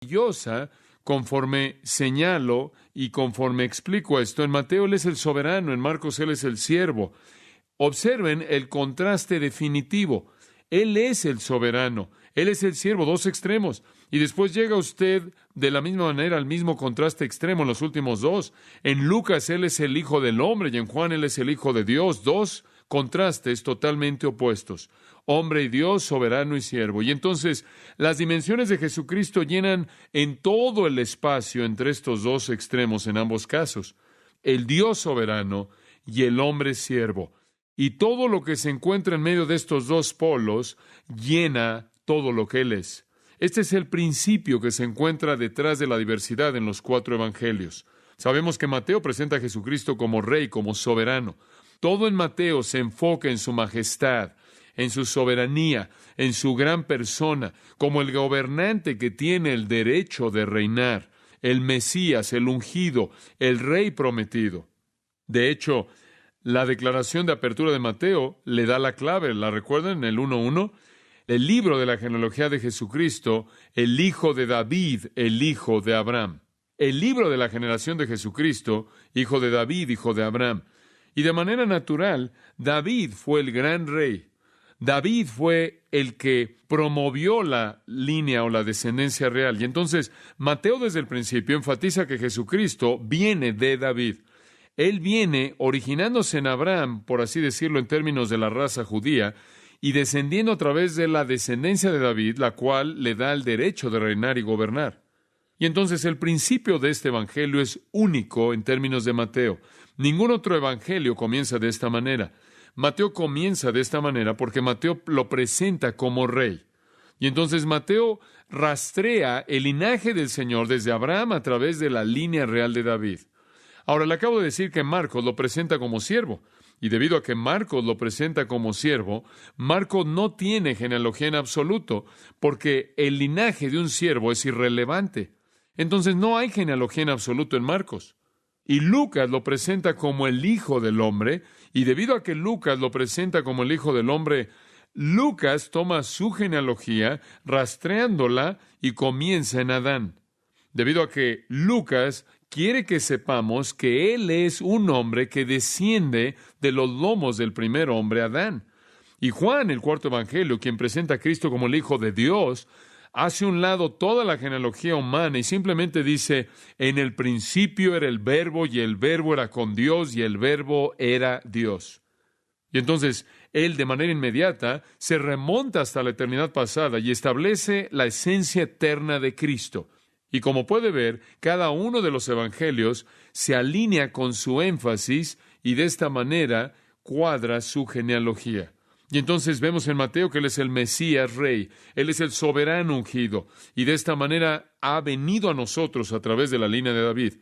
maravillosa conforme señalo y conforme explico esto. En Mateo Él es el soberano, en Marcos Él es el siervo. Observen el contraste definitivo. Él es el soberano, Él es el siervo, dos extremos. Y después llega usted de la misma manera al mismo contraste extremo en los últimos dos. En Lucas Él es el Hijo del Hombre y en Juan Él es el Hijo de Dios. Dos contrastes totalmente opuestos. Hombre y Dios, soberano y siervo. Y entonces las dimensiones de Jesucristo llenan en todo el espacio entre estos dos extremos en ambos casos. El Dios soberano y el hombre siervo. Y todo lo que se encuentra en medio de estos dos polos llena todo lo que Él es. Este es el principio que se encuentra detrás de la diversidad en los cuatro evangelios. Sabemos que Mateo presenta a Jesucristo como rey, como soberano. Todo en Mateo se enfoca en su majestad, en su soberanía, en su gran persona, como el gobernante que tiene el derecho de reinar, el Mesías, el ungido, el rey prometido. De hecho, la declaración de apertura de Mateo le da la clave. ¿La recuerdan en el 1:1? El libro de la genealogía de Jesucristo, el hijo de David, el hijo de Abraham. El libro de la generación de Jesucristo, hijo de David, hijo de Abraham. Y de manera natural, David fue el gran rey. David fue el que promovió la línea o la descendencia real. Y entonces, Mateo desde el principio enfatiza que Jesucristo viene de David. Él viene originándose en Abraham, por así decirlo, en términos de la raza judía, y descendiendo a través de la descendencia de David, la cual le da el derecho de reinar y gobernar. Y entonces el principio de este evangelio es único en términos de Mateo. Ningún otro evangelio comienza de esta manera. Mateo comienza de esta manera porque Mateo lo presenta como rey. Y entonces Mateo rastrea el linaje del Señor desde Abraham a través de la línea real de David. Ahora, le acabo de decir que Marcos lo presenta como siervo. Y debido a que Marcos lo presenta como siervo, Marcos no tiene genealogía en absoluto, porque el linaje de un siervo es irrelevante. Entonces no hay genealogía en absoluto en Marcos. Y Lucas lo presenta como el Hijo del Hombre, y debido a que Lucas lo presenta como el Hijo del Hombre, Lucas toma su genealogía, rastreándola, y comienza en Adán. Debido a que Lucas quiere que sepamos que Él es un hombre que desciende de los lomos del primer hombre, Adán. Y Juan, el cuarto evangelio, quien presenta a Cristo como el Hijo de Dios, hace a un lado toda la genealogía humana y simplemente dice, en el principio era el Verbo, y el Verbo era con Dios, y el Verbo era Dios. Y entonces, Él de manera inmediata se remonta hasta la eternidad pasada y establece la esencia eterna de Cristo. Y como puede ver, cada uno de los evangelios se alinea con su énfasis y de esta manera cuadra su genealogía. Y entonces vemos en Mateo que Él es el Mesías Rey, Él es el soberano ungido, y de esta manera ha venido a nosotros a través de la línea de David.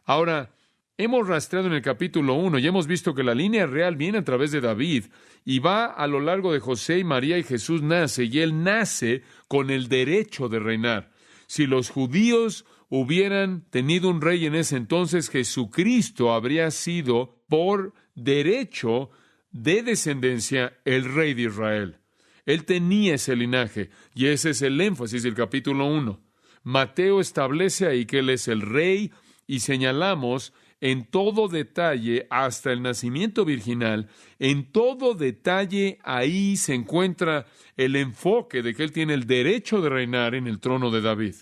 Ahora, hemos rastreado en el capítulo 1 y hemos visto que la línea real viene a través de David y va a lo largo de José y María, y Jesús nace, y Él nace con el derecho de reinar. Si los judíos hubieran tenido un rey en ese entonces, Jesucristo habría sido por derecho de descendencia el rey de Israel. Él tenía ese linaje, y ese es el énfasis del capítulo 1. Mateo establece ahí que Él es el rey, y señalamos en todo detalle, hasta el nacimiento virginal, en todo detalle ahí se encuentra el enfoque de que Él tiene el derecho de reinar en el trono de David.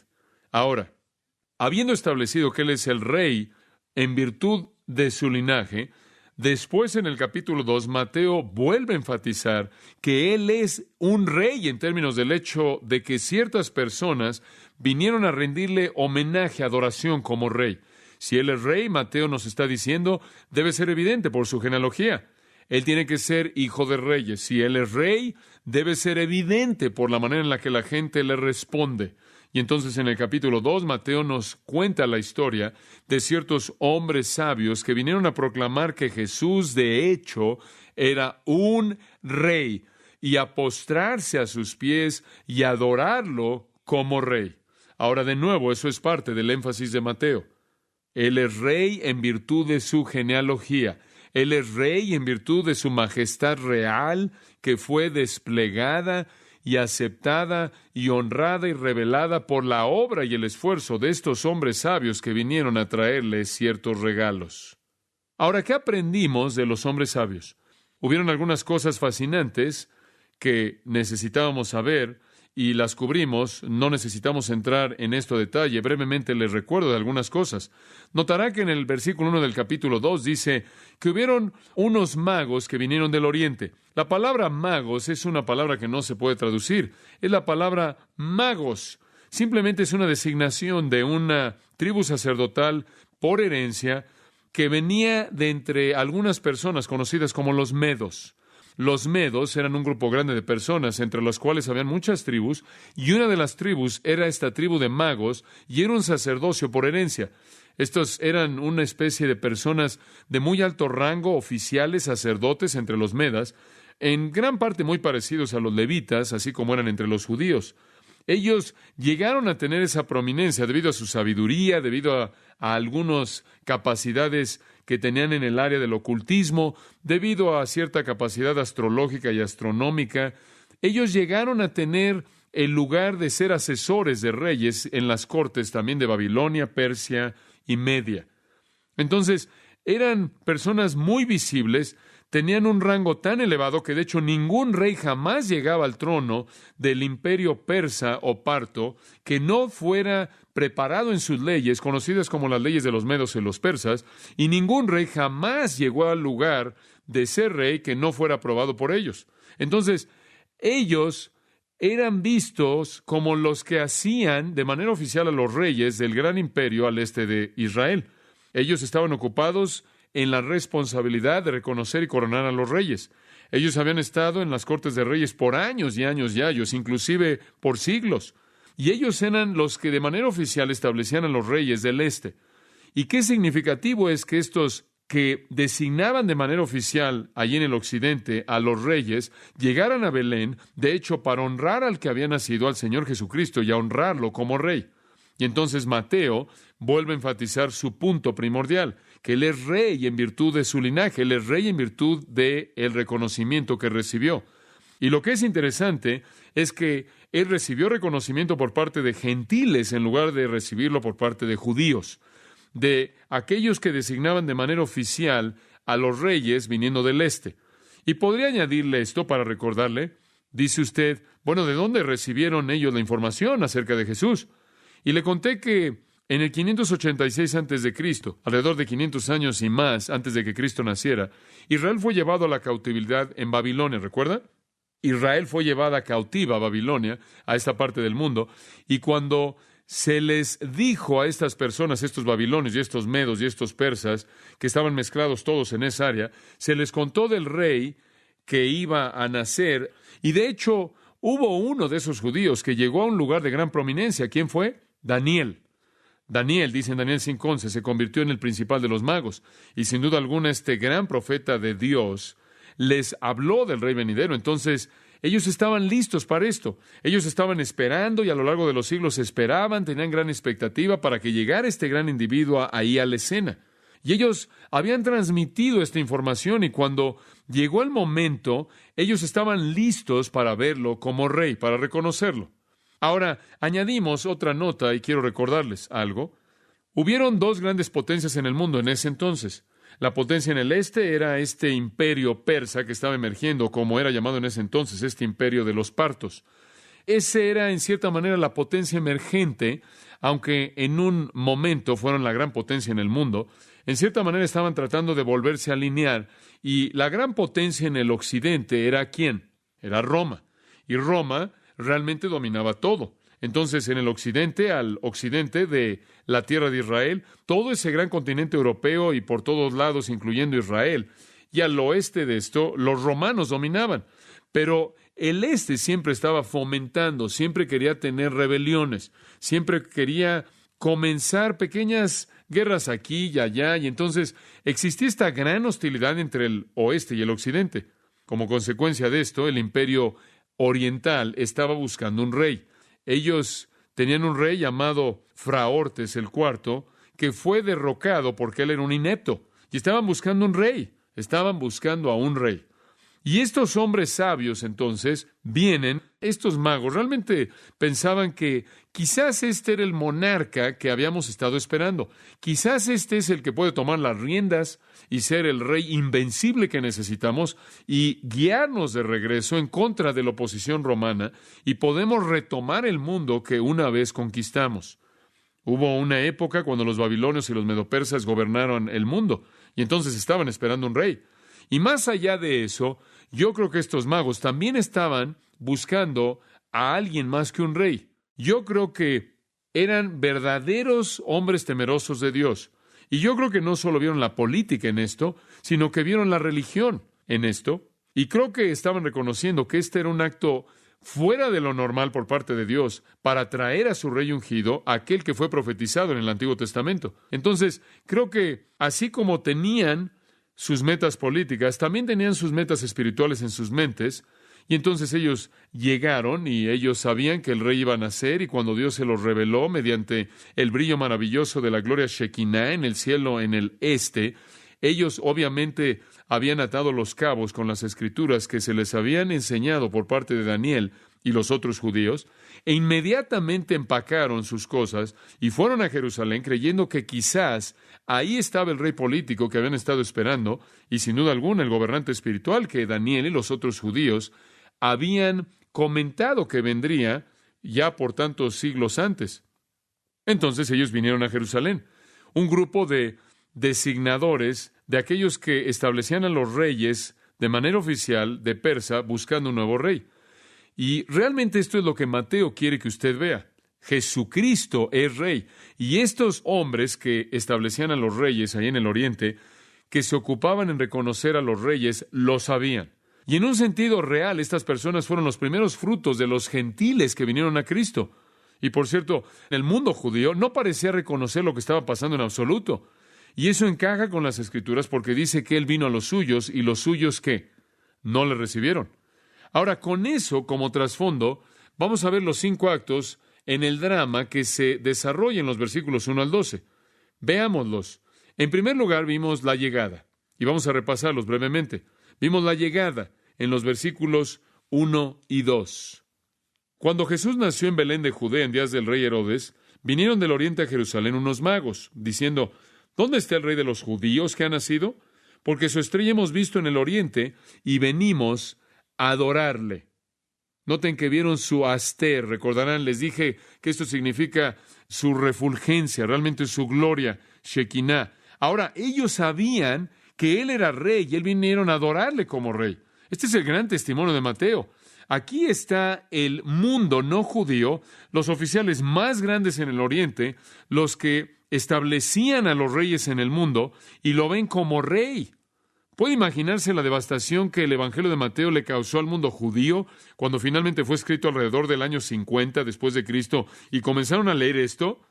Ahora, habiendo establecido que Él es el rey en virtud de su linaje, después en el capítulo 2, Mateo vuelve a enfatizar que Él es un rey en términos del hecho de que ciertas personas vinieron a rendirle homenaje, adoración como rey. Si Él es rey, Mateo nos está diciendo, debe ser evidente por su genealogía. Él tiene que ser hijo de reyes. Si Él es rey, debe ser evidente por la manera en la que la gente le responde. Y entonces en el capítulo 2, Mateo nos cuenta la historia de ciertos hombres sabios que vinieron a proclamar que Jesús, de hecho, era un rey, y a postrarse a sus pies y adorarlo como rey. Ahora, de nuevo, eso es parte del énfasis de Mateo. Él es rey en virtud de su genealogía. Él es rey en virtud de su majestad real que fue desplegada y aceptada y honrada y revelada por la obra y el esfuerzo de estos hombres sabios que vinieron a traerles ciertos regalos. Ahora, ¿qué aprendimos de los hombres sabios? Hubieron algunas cosas fascinantes que necesitábamos saber y las cubrimos. No necesitamos entrar en esto a detalle. Brevemente les recuerdo de algunas cosas. Notará que en el versículo 1 del capítulo 2 dice que hubieron unos magos que vinieron del oriente. La palabra magos es una palabra que no se puede traducir. Es la palabra magos. Simplemente es una designación de una tribu sacerdotal por herencia que venía de entre algunas personas conocidas como los medos. Los medos eran un grupo grande de personas, entre las cuales habían muchas tribus, y una de las tribus era esta tribu de magos, y era un sacerdocio por herencia. Estos eran una especie de personas de muy alto rango, oficiales, sacerdotes entre los medas, en gran parte muy parecidos a los levitas, así como eran entre los judíos. Ellos llegaron a tener esa prominencia debido a su sabiduría, debido a algunas capacidades que tenían en el área del ocultismo, debido a cierta capacidad astrológica y astronómica. Ellos llegaron a tener el lugar de ser asesores de reyes en las cortes también de Babilonia, Persia y Media. Entonces, eran personas muy visibles, tenían un rango tan elevado que de hecho ningún rey jamás llegaba al trono del imperio persa o parto que no fuera preparado en sus leyes, conocidas como las leyes de los medos y los persas, y ningún rey jamás llegó al lugar de ser rey que no fuera aprobado por ellos. Entonces, ellos eran vistos como los que hacían de manera oficial a los reyes del gran imperio al este de Israel. Ellos estaban ocupados en la responsabilidad de reconocer y coronar a los reyes. Ellos habían estado en las cortes de reyes por años y años y años, inclusive por siglos. Y ellos eran los que de manera oficial establecían a los reyes del este. Y qué significativo es que estos que designaban de manera oficial allí en el occidente a los reyes llegaran a Belén, de hecho, para honrar al que había nacido, al Señor Jesucristo, y a honrarlo como rey. Y entonces Mateo vuelve a enfatizar su punto primordial, que Él es rey en virtud de su linaje, Él es rey en virtud del reconocimiento que recibió. Y lo que es interesante es que Él recibió reconocimiento por parte de gentiles en lugar de recibirlo por parte de judíos, de aquellos que designaban de manera oficial a los reyes viniendo del este. Y podría añadirle esto para recordarle, dice usted, bueno, ¿de dónde recibieron ellos la información acerca de Jesús? Y le conté que en el 586 antes de Cristo, alrededor de 500 años y más antes de que Cristo naciera, Israel fue llevado a la cautividad en Babilonia, ¿recuerda? Israel fue llevada cautiva a Babilonia, a esta parte del mundo, y cuando se les dijo a estas personas, estos babilonios y estos medos y estos persas, que estaban mezclados todos en esa área, se les contó del rey que iba a nacer, y de hecho hubo uno de esos judíos que llegó a un lugar de gran prominencia. ¿Quién fue? Daniel. Daniel, dice en Daniel 5:11, se convirtió en el principal de los magos, y sin duda alguna este gran profeta de Dios les habló del rey venidero. Entonces, ellos estaban listos para esto. Ellos estaban esperando y a lo largo de los siglos esperaban, tenían gran expectativa para que llegara este gran individuo ahí a la escena. Y ellos habían transmitido esta información y cuando llegó el momento, ellos estaban listos para verlo como rey, para reconocerlo. Ahora, añadimos otra nota y quiero recordarles algo. Hubieron dos grandes potencias en el mundo en ese entonces. La potencia en el este era este imperio persa que estaba emergiendo, como era llamado en ese entonces, este imperio de los partos. Ese era, en cierta manera, la potencia emergente, aunque en un momento fueron la gran potencia en el mundo. En cierta manera estaban tratando de volverse a alinear, y la gran potencia en el occidente era ¿quién? Era Roma. Y Roma realmente dominaba todo. Entonces, en el occidente, al occidente de la tierra de Israel, todo ese gran continente europeo y por todos lados, incluyendo Israel, y al oeste de esto, los romanos dominaban. Pero el este siempre estaba fomentando, siempre quería tener rebeliones, siempre quería comenzar pequeñas guerras aquí y allá, y entonces existía esta gran hostilidad entre el oeste y el occidente. Como consecuencia de esto, el imperio oriental estaba buscando un rey. Ellos tenían un rey llamado Fraortes el IV, que fue derrocado porque él era un inepto. Y estaban buscando un rey, estaban buscando a un rey. Y estos hombres sabios, entonces, vienen, estos magos, realmente pensaban que quizás este era el monarca que habíamos estado esperando. Quizás este es el que puede tomar las riendas y ser el rey invencible que necesitamos y guiarnos de regreso en contra de la oposición romana, y podemos retomar el mundo que una vez conquistamos. Hubo una época cuando los babilonios y los medopersas gobernaron el mundo, y entonces estaban esperando un rey. Y más allá de eso, yo creo que estos magos también estaban buscando a alguien más que un rey. Yo creo que eran verdaderos hombres temerosos de Dios. Y yo creo que no solo vieron la política en esto, sino que vieron la religión en esto. Y creo que estaban reconociendo que este era un acto fuera de lo normal por parte de Dios para traer a su rey ungido, aquel que fue profetizado en el Antiguo Testamento. Entonces, creo que así como tenían sus metas políticas, también tenían sus metas espirituales en sus mentes, y entonces ellos llegaron y ellos sabían que el rey iba a nacer, y cuando Dios se los reveló mediante el brillo maravilloso de la gloria Shekinah en el cielo en el este, ellos obviamente habían atado los cabos con las escrituras que se les habían enseñado por parte de Daniel y los otros judíos, e inmediatamente empacaron sus cosas y fueron a Jerusalén creyendo que quizás ahí estaba el rey político que habían estado esperando, y sin duda alguna el gobernante espiritual que Daniel y los otros judíos habían comentado que vendría ya por tantos siglos antes. Entonces ellos vinieron a Jerusalén, un grupo de designadores, de aquellos que establecían a los reyes de manera oficial de Persa buscando un nuevo rey. Y realmente esto es lo que Mateo quiere que usted vea. Jesucristo es rey. Y estos hombres que establecían a los reyes ahí en el oriente, que se ocupaban en reconocer a los reyes, lo sabían. Y en un sentido real, estas personas fueron los primeros frutos de los gentiles que vinieron a Cristo. Y por cierto, el mundo judío no parecía reconocer lo que estaba pasando en absoluto. Y eso encaja con las Escrituras porque dice que Él vino a los suyos, y los suyos, ¿qué? No le recibieron. Ahora, con eso como trasfondo, vamos a ver los 5 actos en el drama que se desarrolla en los versículos 1 al 12. Veámoslos. En primer lugar, vimos la llegada, y vamos a repasarlos brevemente. Vimos la llegada en los versículos 1 y 2. Cuando Jesús nació en Belén de Judea en días del rey Herodes, vinieron del oriente a Jerusalén unos magos, diciendo: ¿Dónde está el rey de los judíos que ha nacido? Porque su estrella hemos visto en el oriente y venimos a adorarle. Noten que vieron su aster. Recordarán, les dije que esto significa su refulgencia, realmente su gloria, Shekinah. Ahora, ellos sabían que Él era rey y Él vinieron a adorarle como rey. Este es el gran testimonio de Mateo. Aquí está el mundo no judío, los oficiales más grandes en el oriente, los que establecían a los reyes en el mundo, y lo ven como rey. ¿Puede imaginarse la devastación que el Evangelio de Mateo le causó al mundo judío cuando finalmente fue escrito alrededor del año 50 después de Cristo y comenzaron a leer esto?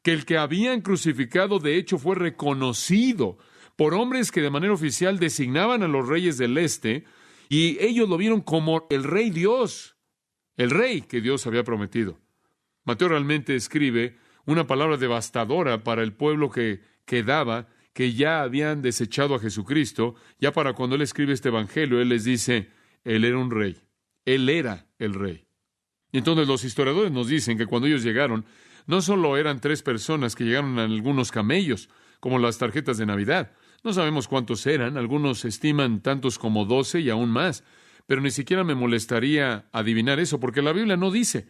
Que el que habían crucificado de hecho fue reconocido por hombres que de manera oficial designaban a los reyes del este, y ellos lo vieron como el rey Dios, el rey que Dios había prometido. Mateo realmente escribe una palabra devastadora para el pueblo que quedaba, que ya habían desechado a Jesucristo. Ya para cuando él escribe este evangelio, él les dice: Él era un rey. Él era el rey. Y entonces los historiadores nos dicen que cuando ellos llegaron, no solo eran 3 personas que llegaron en algunos camellos, como las tarjetas de Navidad. No sabemos cuántos eran, algunos estiman tantos como 12 y aún más, pero ni siquiera me molestaría adivinar eso, porque la Biblia no dice.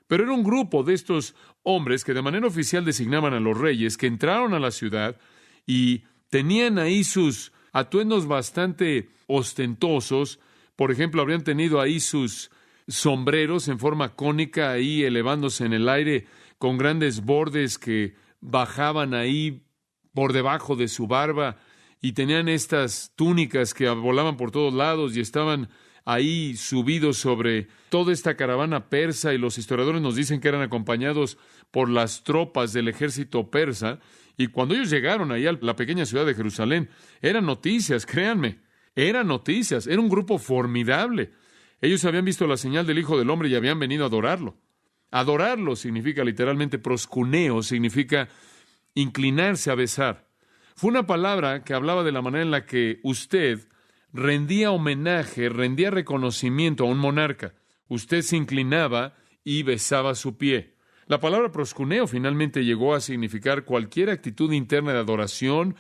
Pero era un grupo de estos hombres que de manera oficial designaban a los reyes, que entraron a la ciudad y tenían ahí sus atuendos bastante ostentosos. Por ejemplo, habrían tenido ahí sus sombreros en forma cónica ahí elevándose en el aire con grandes bordes que bajaban ahí por debajo de su barba, y tenían estas túnicas que volaban por todos lados y estaban ahí subidos sobre toda esta caravana persa, y los historiadores nos dicen que eran acompañados por las tropas del ejército persa. Y cuando ellos llegaron ahí a la pequeña ciudad de Jerusalén, eran noticias, créanme, eran noticias, era un grupo formidable. Ellos habían visto la señal del Hijo del Hombre y habían venido a adorarlo. Adorarlo significa literalmente proscuneo, significa inclinarse a besar. Fue una palabra que hablaba de la manera en la que usted rendía homenaje, rendía reconocimiento a un monarca. Usted se inclinaba y besaba su pie. La palabra proscuneo finalmente llegó a significar cualquier actitud interna de adoración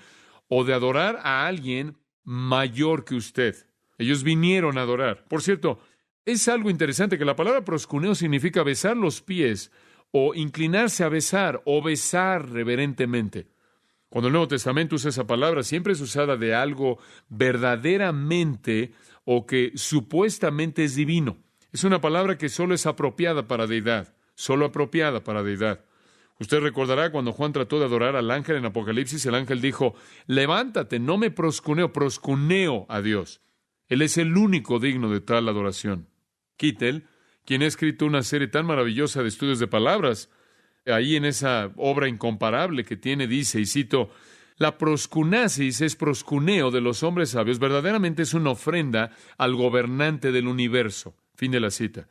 o de adorar a alguien mayor que usted. Ellos vinieron a adorar. Por cierto, es algo interesante que la palabra proscuneo significa besar los pies o inclinarse a besar o besar reverentemente. Cuando el Nuevo Testamento usa esa palabra, siempre es usada de algo verdaderamente o que supuestamente es divino. Es una palabra que solo es apropiada para deidad, solo apropiada para deidad. Usted recordará cuando Juan trató de adorar al ángel en Apocalipsis, el ángel dijo, levántate, no me proscuneo, proscuneo a Dios. Él es el único digno de tal adoración. Kittel, quien ha escrito una serie tan maravillosa de estudios de palabras, ahí en esa obra incomparable que tiene, dice, y cito, la proscunasis es proscuneo de los hombres sabios, verdaderamente es una ofrenda al gobernante del universo. Fin de la cita.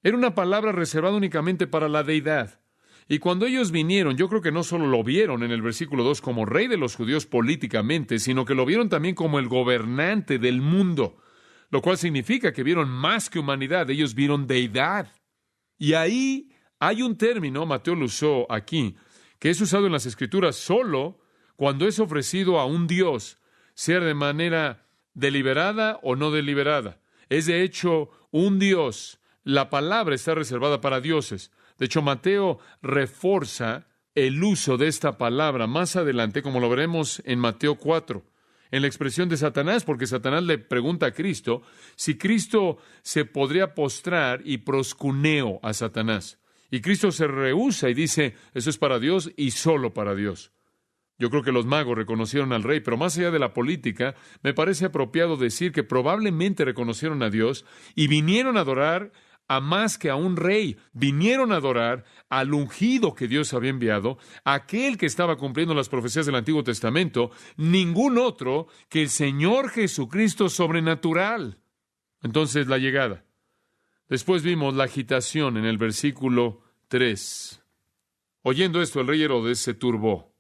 Era una palabra reservada únicamente para la deidad. Y cuando ellos vinieron, yo creo que no solo lo vieron en el versículo 2 como rey de los judíos políticamente, sino que lo vieron también como el gobernante del mundo, lo cual significa que vieron más que humanidad, ellos vieron deidad. Y ahí hay un término, Mateo lo usó aquí, que es usado en las Escrituras solo cuando es ofrecido a un Dios, sea de manera deliberada o no deliberada. Es de hecho un Dios. La palabra está reservada para dioses. De hecho, Mateo refuerza el uso de esta palabra más adelante, como lo veremos en Mateo 4, en la expresión de Satanás, porque Satanás le pregunta a Cristo si Cristo se podría postrar y proscuneo a Satanás. Y Cristo se rehúsa y dice, eso es para Dios y solo para Dios. Yo creo que los magos reconocieron al rey, pero más allá de la política, me parece apropiado decir que probablemente reconocieron a Dios y vinieron a adorar a más que a un rey. Vinieron a adorar al ungido que Dios había enviado, aquel que estaba cumpliendo las profecías del Antiguo Testamento, ningún otro que el Señor Jesucristo sobrenatural. Entonces, la llegada. Después vimos la agitación en el versículo 3. Oyendo esto, el rey Herodes se turbó.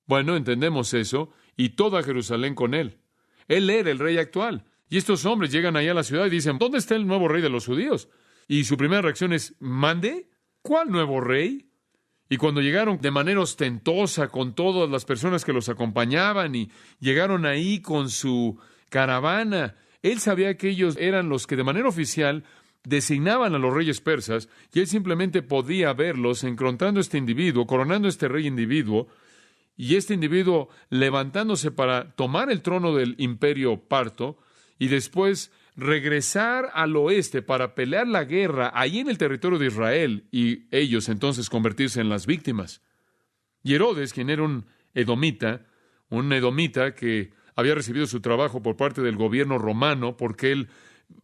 Bueno, entendemos eso, y toda Jerusalén con él. Él era el rey actual. Y estos hombres llegan allá a la ciudad y dicen, ¿dónde está el nuevo rey de los judíos? Y su primera reacción es, ¿mande? ¿Cuál nuevo rey? Y cuando llegaron de manera ostentosa con todas las personas que los acompañaban y llegaron ahí con su caravana, él sabía que ellos eran los que de manera oficial designaban a los reyes persas y él simplemente podía verlos encontrando a este individuo, coronando a este rey individuo, y este individuo levantándose para tomar el trono del imperio parto y después regresar al oeste para pelear la guerra ahí en el territorio de Israel y ellos entonces convertirse en las víctimas. Y Herodes, quien era un edomita que había recibido su trabajo por parte del gobierno romano porque él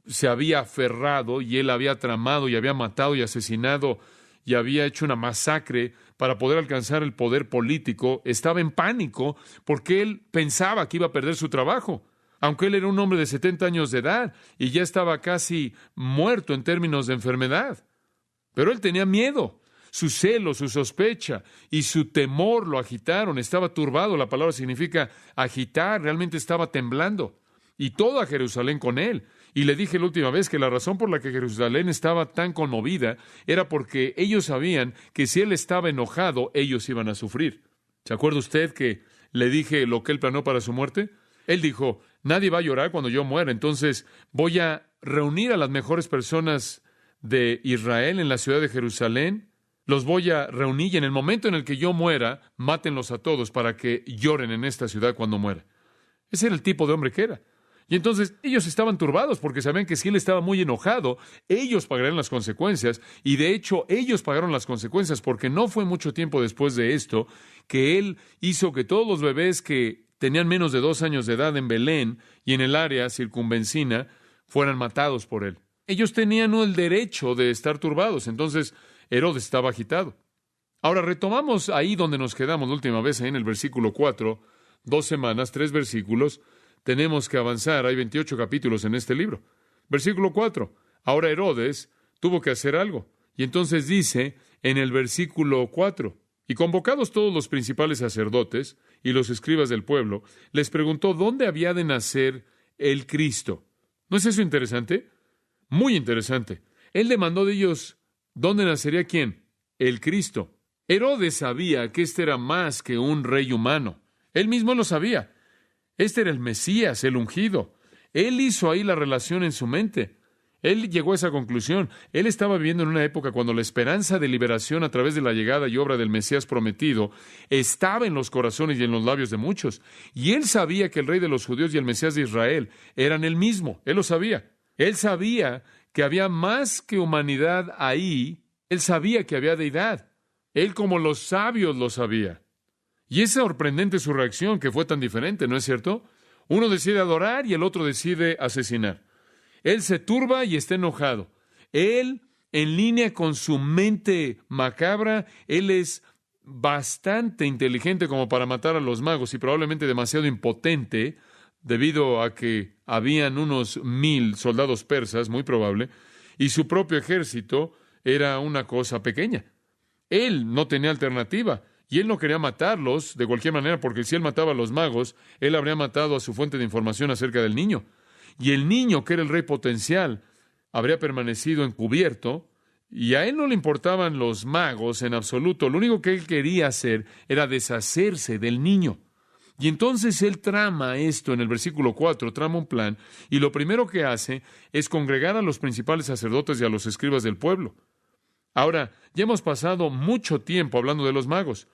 se había aferrado y él había tramado y había matado y asesinado y había hecho una masacre para poder alcanzar el poder político, estaba en pánico porque él pensaba que iba a perder su trabajo, aunque él era un hombre de 70 años de edad y ya estaba casi muerto en términos de enfermedad. Pero él tenía miedo. Su celo, su sospecha y su temor lo agitaron. Estaba turbado, la palabra significa agitar, realmente estaba temblando. Y toda Jerusalén con él. Y le dije la última vez que la razón por la que Jerusalén estaba tan conmovida era porque ellos sabían que si él estaba enojado, ellos iban a sufrir. ¿Se acuerda usted que le dije lo que él planeó para su muerte? Él dijo, nadie va a llorar cuando yo muera, entonces voy a reunir a las mejores personas de Israel en la ciudad de Jerusalén, los voy a reunir y en el momento en el que yo muera, mátenlos a todos para que lloren en esta ciudad cuando muera. Ese era el tipo de hombre que era. Y entonces ellos estaban turbados porque sabían que si él estaba muy enojado, ellos pagarían las consecuencias. Y de hecho, ellos pagaron las consecuencias porque no fue mucho tiempo después de esto que él hizo que todos los bebés que tenían menos de 2 años de edad en Belén y en el área circunvencina fueran matados por él. Ellos tenían el derecho de estar turbados. Entonces, Herodes estaba agitado. Ahora, retomamos ahí donde nos quedamos la última vez, ahí en el versículo 4, 2 semanas, 3 versículos. Tenemos que avanzar, hay 28 capítulos en este libro. Versículo 4. Ahora Herodes tuvo que hacer algo. Y entonces dice en el versículo 4, y convocados todos los principales sacerdotes y los escribas del pueblo, les preguntó dónde había de nacer el Cristo. ¿No es eso interesante? Muy interesante. Él demandó de ellos, ¿dónde nacería quién? El Cristo. Herodes sabía que este era más que un rey humano. Él mismo lo sabía. Este era el Mesías, el ungido. Él hizo ahí la relación en su mente. Él llegó a esa conclusión. Él estaba viviendo en una época cuando la esperanza de liberación a través de la llegada y obra del Mesías prometido estaba en los corazones y en los labios de muchos. Y él sabía que el rey de los judíos y el Mesías de Israel eran el mismo. Él lo sabía. Él sabía que había más que humanidad ahí. Él sabía que había deidad. Él, como los sabios, lo sabía. Y es sorprendente su reacción, que fue tan diferente, ¿no es cierto? Uno decide adorar y el otro decide asesinar. Él se turba y está enojado. Él, en línea con su mente macabra, él es bastante inteligente como para matar a los magos y probablemente demasiado impotente debido a que habían unos 1,000 soldados persas, muy probable, y su propio ejército era una cosa pequeña. Él no tenía alternativa. Y él no quería matarlos de cualquier manera, porque si él mataba a los magos, él habría matado a su fuente de información acerca del niño. Y el niño, que era el rey potencial, habría permanecido encubierto, y a él no le importaban los magos en absoluto. Lo único que él quería hacer era deshacerse del niño. Y entonces él trama esto en el versículo 4, trama un plan, y lo primero que hace es congregar a los principales sacerdotes y a los escribas del pueblo. Ahora, ya hemos pasado mucho tiempo hablando de los magos.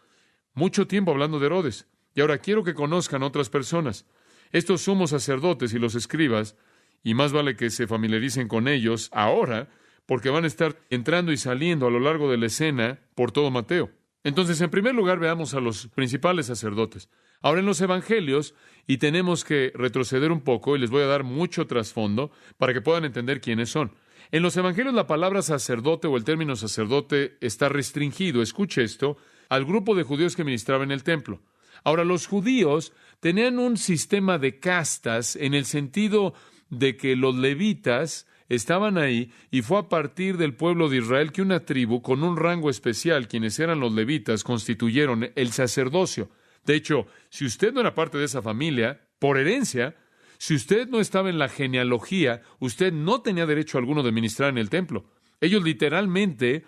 Mucho tiempo hablando de Herodes. Y ahora quiero que conozcan otras personas. Estos sumos sacerdotes y los escribas, y más vale que se familiaricen con ellos ahora, porque van a estar entrando y saliendo a lo largo de la escena por todo Mateo. Entonces, en primer lugar, veamos a los principales sacerdotes. Ahora en los evangelios, y tenemos que retroceder un poco, y les voy a dar mucho trasfondo para que puedan entender quiénes son. En los evangelios la palabra sacerdote o el término sacerdote está restringido, escuche esto, al grupo de judíos que ministraban en el templo. Ahora, los judíos tenían un sistema de castas en el sentido de que los levitas estaban ahí y fue a partir del pueblo de Israel que una tribu con un rango especial, quienes eran los levitas, constituyeron el sacerdocio. De hecho, si usted no era parte de esa familia, por herencia, si usted no estaba en la genealogía, usted no tenía derecho alguno de ministrar en el templo. Ellos literalmente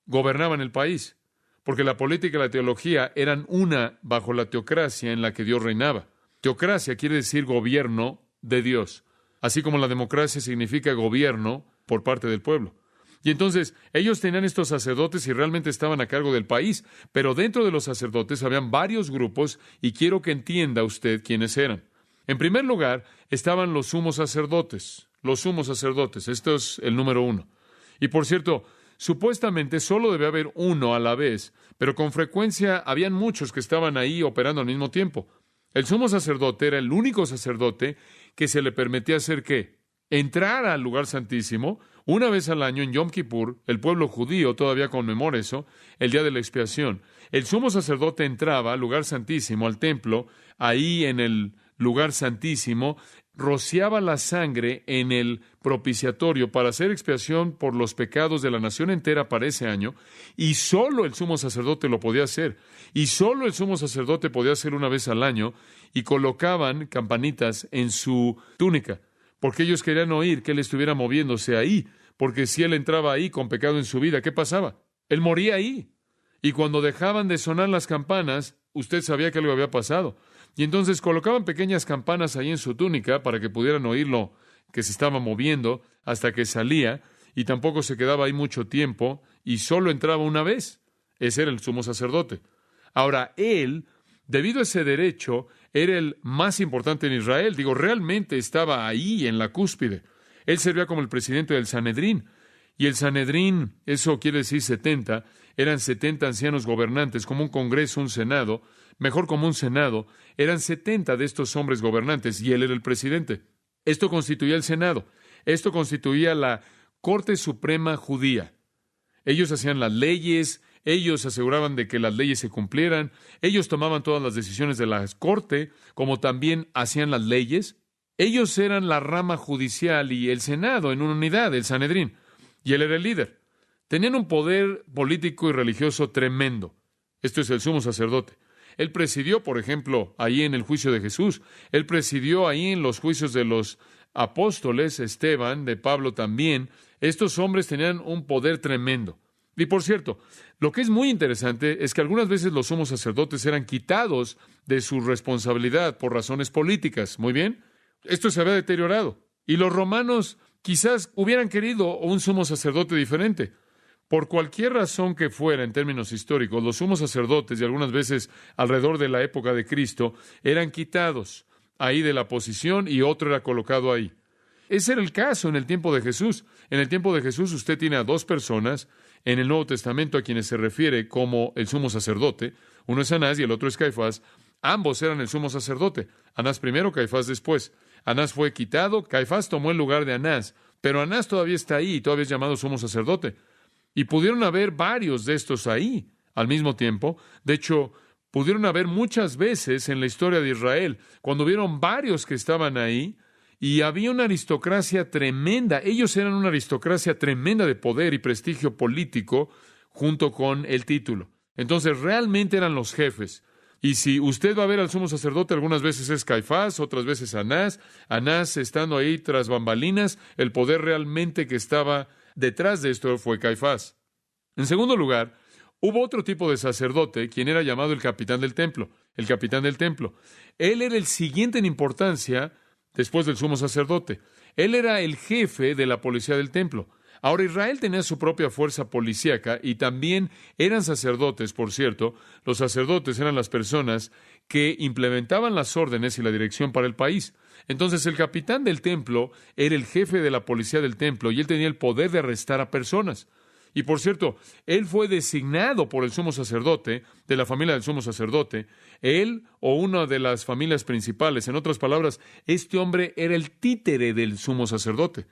gobernaban el país, porque la política y la teología eran una bajo la teocracia en la que Dios reinaba. Teocracia quiere decir gobierno de Dios, así como la democracia significa gobierno por parte del pueblo. Y entonces ellos tenían estos sacerdotes y realmente estaban a cargo del país, pero dentro de los sacerdotes habían varios grupos y quiero que entienda usted quiénes eran. En primer lugar, estaban los sumos sacerdotes. Los sumos sacerdotes, esto es el número 1. Y por cierto, supuestamente solo debe haber uno a la vez, pero con frecuencia habían muchos que estaban ahí operando al mismo tiempo. El sumo sacerdote era el único sacerdote que se le permitía hacer ¿qué? Entrar al lugar santísimo. Una vez al año en Yom Kippur, el pueblo judío todavía conmemora eso, el día de la expiación. El sumo sacerdote entraba al lugar santísimo, al templo, ahí en el lugar santísimo, rociaba la sangre en el propiciatorio para hacer expiación por los pecados de la nación entera para ese año, y solo el sumo sacerdote lo podía hacer, y solo el sumo sacerdote podía hacer una vez al año, y colocaban campanitas en su túnica, porque ellos querían oír que él estuviera moviéndose ahí, porque si él entraba ahí con pecado en su vida, ¿qué pasaba? Él moría ahí. Y cuando dejaban de sonar las campanas, usted sabía que algo había pasado. Y entonces colocaban pequeñas campanas ahí en su túnica para que pudieran oírlo que se estaba moviendo hasta que salía, y tampoco se quedaba ahí mucho tiempo, y solo entraba una vez. Ese era el sumo sacerdote. Ahora, él, debido a ese derecho, era el más importante en Israel. Realmente estaba ahí en la cúspide. Él servía como el presidente del Sanedrín. Y el Sanedrín, eso quiere decir 70, eran 70 ancianos gobernantes, como un congreso, un senado, mejor como un senado, eran 70 de estos hombres gobernantes, y él era el presidente. Esto constituía el senado, esto constituía la Corte Suprema Judía. Ellos hacían las leyes, ellos aseguraban de que las leyes se cumplieran, ellos tomaban todas las decisiones de la corte, como también hacían las leyes. Ellos eran la rama judicial y el senado en una unidad, el Sanedrín, y él era el líder. Tenían un poder político y religioso tremendo. Esto es el sumo sacerdote. Él presidió, por ejemplo, ahí en el juicio de Jesús. Él presidió ahí en los juicios de los apóstoles, Esteban, de Pablo también. Estos hombres tenían un poder tremendo. Y por cierto, lo que es muy interesante es que algunas veces los sumos sacerdotes eran quitados de su responsabilidad por razones políticas. Muy bien, esto se había deteriorado. Y los romanos quizás hubieran querido un sumo sacerdote diferente. Por cualquier razón que fuera en términos históricos, los sumos sacerdotes, y algunas veces alrededor de la época de Cristo, eran quitados ahí de la posición y otro era colocado ahí. Ese era el caso en el tiempo de Jesús. En el tiempo de Jesús usted tiene a dos personas en el Nuevo Testamento a quienes se refiere como el sumo sacerdote. Uno es Anás y el otro es Caifás. Ambos eran el sumo sacerdote. Anás primero, Caifás después. Anás fue quitado, Caifás tomó el lugar de Anás, pero Anás todavía está ahí y todavía es llamado sumo sacerdote. Y pudieron haber varios de estos ahí al mismo tiempo. De hecho, pudieron haber muchas veces en la historia de Israel, cuando vieron varios que estaban ahí, y había una aristocracia tremenda. Ellos eran una aristocracia tremenda de poder y prestigio político junto con el título. Entonces, realmente eran los jefes. Y si usted va a ver al sumo sacerdote, algunas veces es Caifás, otras veces Anás. Anás estando ahí tras bambalinas, el poder realmente que estaba detrás de esto fue Caifás. En segundo lugar, hubo otro tipo de sacerdote, quien era llamado el capitán del templo. El capitán del templo. Él era el siguiente en importancia después del sumo sacerdote. Él era el jefe de la policía del templo. Ahora, Israel tenía su propia fuerza policíaca y también eran sacerdotes, por cierto. Los sacerdotes eran las personas que implementaban las órdenes y la dirección para el país. Entonces, el capitán del templo era el jefe de la policía del templo y él tenía el poder de arrestar a personas. Y por cierto, él fue designado por el sumo sacerdote, de la familia del sumo sacerdote, él o una de las familias principales. En otras palabras, este hombre era el títere del sumo sacerdote.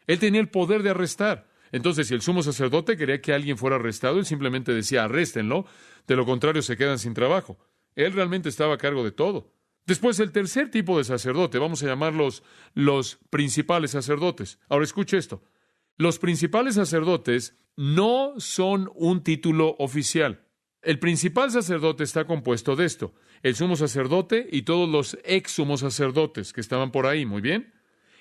Él tenía el poder de arrestar. Entonces, si el sumo sacerdote quería que alguien fuera arrestado, él simplemente decía, arréstenlo, de lo contrario se quedan sin trabajo. Él realmente estaba a cargo de todo. Después, el tercer tipo de sacerdote, vamos a llamarlos los principales sacerdotes. Ahora, escuche esto. Los principales sacerdotes no son un título oficial. El principal sacerdote está compuesto de esto: el sumo sacerdote y todos los ex sumos sacerdotes que estaban por ahí, muy bien.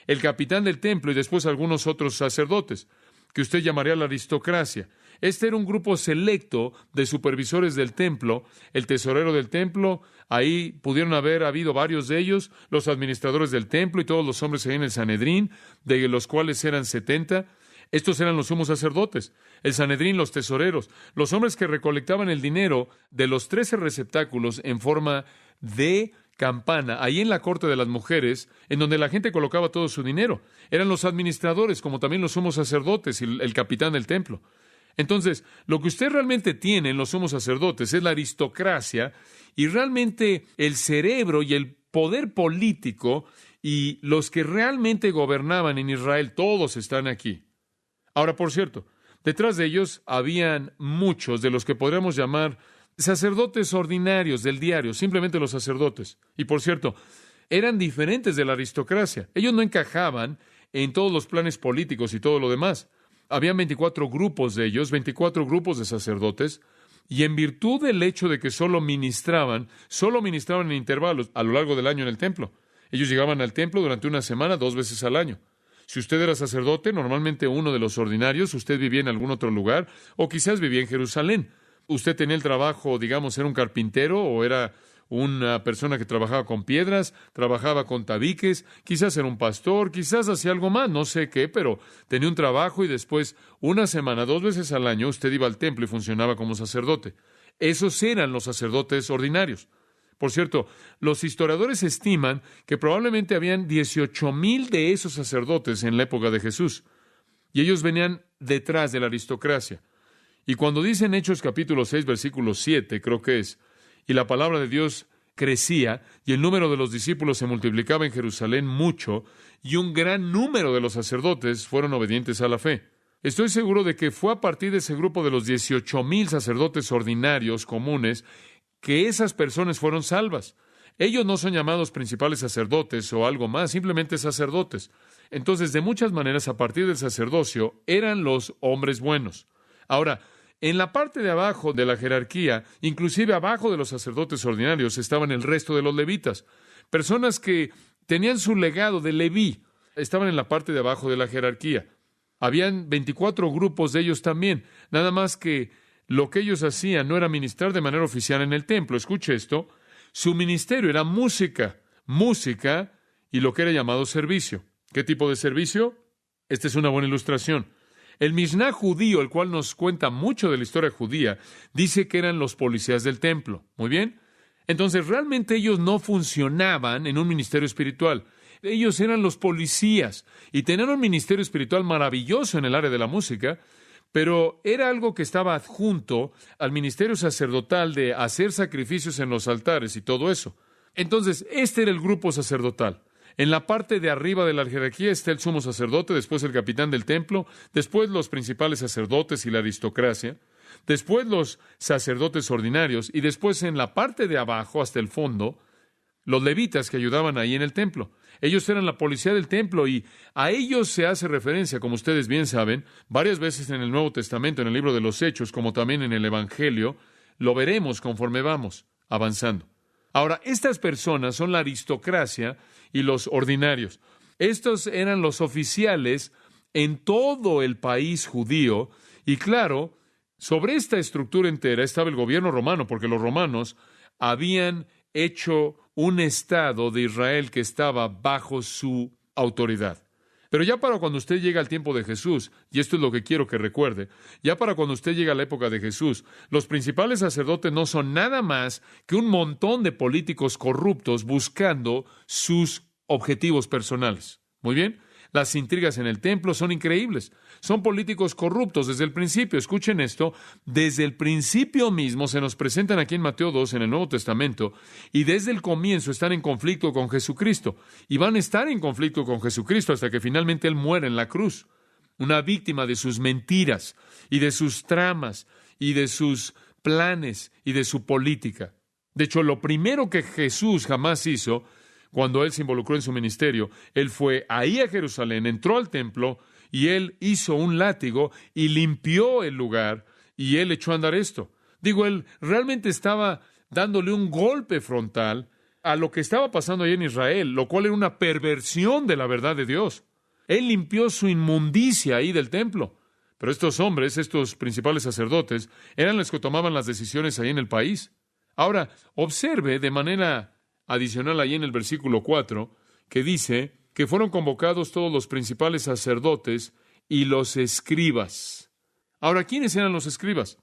El capitán del templo y después algunos otros sacerdotes, que usted llamaría la aristocracia. Este era un grupo selecto de supervisores del templo, el tesorero del templo, ahí pudieron haber habido varios de ellos, los administradores del templo y todos los hombres ahí en el Sanedrín, de los cuales eran 70. Estos eran los sumos sacerdotes, el Sanedrín, los tesoreros, los hombres que recolectaban el dinero de los 13 receptáculos en forma de campana, ahí en la corte de las mujeres, en donde la gente colocaba todo su dinero. Eran los administradores, como también los sumos sacerdotes y el capitán del templo. Entonces, lo que usted realmente tiene en los sumos sacerdotes es la aristocracia y realmente el cerebro y el poder político y los que realmente gobernaban en Israel, todos están aquí. Ahora, por cierto, detrás de ellos habían muchos de los que podríamos llamar sacerdotes ordinarios del diario, simplemente los sacerdotes. Y por cierto, eran diferentes de la aristocracia. Ellos no encajaban en todos los planes políticos y todo lo demás. Habían 24 grupos de ellos, 24 grupos de sacerdotes, y en virtud del hecho de que solo ministraban en intervalos a lo largo del año en el templo. Ellos llegaban al templo durante una semana, 2 veces al año. Si usted era sacerdote, normalmente uno de los ordinarios, usted vivía en algún otro lugar, o quizás vivía en Jerusalén. Usted tenía el trabajo, digamos, era un carpintero, o era una persona que trabajaba con piedras, trabajaba con tabiques, quizás era un pastor, quizás hacía algo más, no sé qué, pero tenía un trabajo y después, una semana, 2 veces al año, usted iba al templo y funcionaba como sacerdote. Esos eran los sacerdotes ordinarios. Por cierto, los historiadores estiman que probablemente habían 18,000 de esos sacerdotes en la época de Jesús, y ellos venían detrás de la aristocracia. Y cuando dicen Hechos capítulo 6, versículo 7, creo que es, y la palabra de Dios crecía, y el número de los discípulos se multiplicaba en Jerusalén mucho, y un gran número de los sacerdotes fueron obedientes a la fe. Estoy seguro de que fue a partir de ese grupo de los 18,000 sacerdotes ordinarios comunes que esas personas fueron salvas. Ellos no son llamados principales sacerdotes o algo más, simplemente sacerdotes. Entonces, de muchas maneras, a partir del sacerdocio, eran los hombres buenos. Ahora, En la parte de abajo de la jerarquía, inclusive abajo de los sacerdotes ordinarios, estaban el resto de los levitas. Personas que tenían su legado de Leví, estaban en la parte de abajo de la jerarquía. Habían 24 grupos de ellos también, nada más que lo que ellos hacían no era ministrar de manera oficial en el templo. Escuche esto, su ministerio era música y lo que era llamado servicio. ¿Qué tipo de servicio? Esta es una buena ilustración. El Misná judío, el cual nos cuenta mucho de la historia judía, dice que eran los policías del templo. Muy bien. Entonces, realmente ellos no funcionaban en un ministerio espiritual. Ellos eran los policías y tenían un ministerio espiritual maravilloso en el área de la música, pero era algo que estaba adjunto al ministerio sacerdotal de hacer sacrificios en los altares y todo eso. Entonces, este era el grupo sacerdotal. En la parte de arriba de la jerarquía está el sumo sacerdote, después el capitán del templo, después los principales sacerdotes y la aristocracia, después los sacerdotes ordinarios y después en la parte de abajo, hasta el fondo, los levitas que ayudaban ahí en el templo. Ellos eran la policía del templo y a ellos se hace referencia, como ustedes bien saben, varias veces en el Nuevo Testamento, en el libro de los Hechos, como también en el Evangelio. Lo veremos conforme vamos avanzando. Ahora, estas personas son la aristocracia y los ordinarios. Estos eran los oficiales en todo el país judío y claro, sobre esta estructura entera estaba el gobierno romano, porque los romanos habían hecho un estado de Israel que estaba bajo su autoridad. Pero ya para cuando usted llega al tiempo de Jesús, y esto es lo que quiero que recuerde, ya para cuando usted llega a la época de Jesús, los principales sacerdotes no son nada más que un montón de políticos corruptos buscando sus objetivos personales. Muy bien, las intrigas en el templo son increíbles. Son políticos corruptos desde el principio. Escuchen esto, desde el principio mismo se nos presentan aquí en Mateo 2, en el Nuevo Testamento, y desde el comienzo están en conflicto con Jesucristo, y van a estar en conflicto con Jesucristo hasta que finalmente Él muere en la cruz, una víctima de sus mentiras, y de sus tramas, y de sus planes, y de su política. De hecho, lo primero que Jesús jamás hizo, cuando Él se involucró en su ministerio, Él fue ahí a Jerusalén, entró al templo, y Él hizo un látigo y limpió el lugar, y Él echó a andar esto. Él realmente estaba dándole un golpe frontal a lo que estaba pasando ahí en Israel, lo cual era una perversión de la verdad de Dios. Él limpió su inmundicia ahí del templo. Pero estos hombres, estos principales sacerdotes, eran los que tomaban las decisiones ahí en el país. Ahora, observe de manera adicional ahí en el versículo 4, que dice que fueron convocados todos los principales sacerdotes y los escribas. Ahora, ¿quiénes eran los escribas?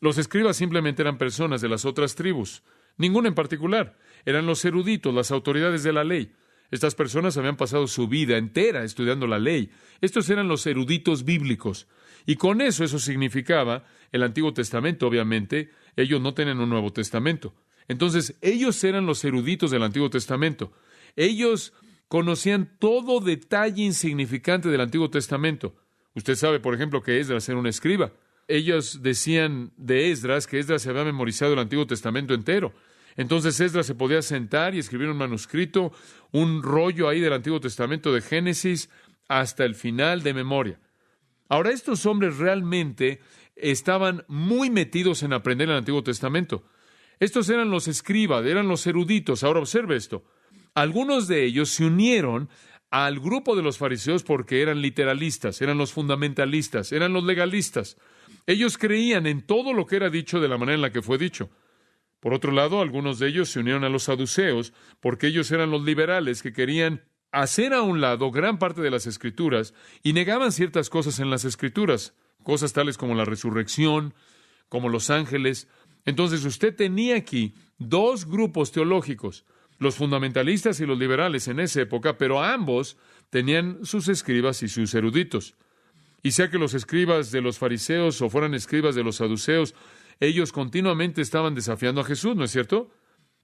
Los escribas simplemente eran personas de las otras tribus, ninguna en particular. Eran los eruditos, las autoridades de la ley. Estas personas habían pasado su vida entera estudiando la ley. Estos eran los eruditos bíblicos. Y con eso significaba el Antiguo Testamento, obviamente. Ellos no tenían un Nuevo Testamento. Entonces, ellos eran los eruditos del Antiguo Testamento. Ellos conocían todo detalle insignificante del Antiguo Testamento. Usted sabe, por ejemplo, que Esdras era un escriba. Ellos decían de Esdras que Esdras se había memorizado el Antiguo Testamento entero. Entonces Esdras se podía sentar y escribir un manuscrito, un rollo ahí del Antiguo Testamento de Génesis hasta el final de memoria. Ahora, estos hombres realmente estaban muy metidos en aprender el Antiguo Testamento. Estos eran los escribas, eran los eruditos. Ahora observe esto. Algunos de ellos se unieron al grupo de los fariseos porque eran literalistas, eran los fundamentalistas, eran los legalistas. Ellos creían en todo lo que era dicho de la manera en la que fue dicho. Por otro lado, algunos de ellos se unieron a los saduceos porque ellos eran los liberales que querían hacer a un lado gran parte de las Escrituras y negaban ciertas cosas en las Escrituras, cosas tales como la resurrección, como los ángeles. Entonces usted tenía aquí dos grupos teológicos, los fundamentalistas y los liberales en esa época, pero ambos tenían sus escribas y sus eruditos. Y sea que los escribas de los fariseos o fueran escribas de los saduceos, ellos continuamente estaban desafiando a Jesús, ¿no es cierto?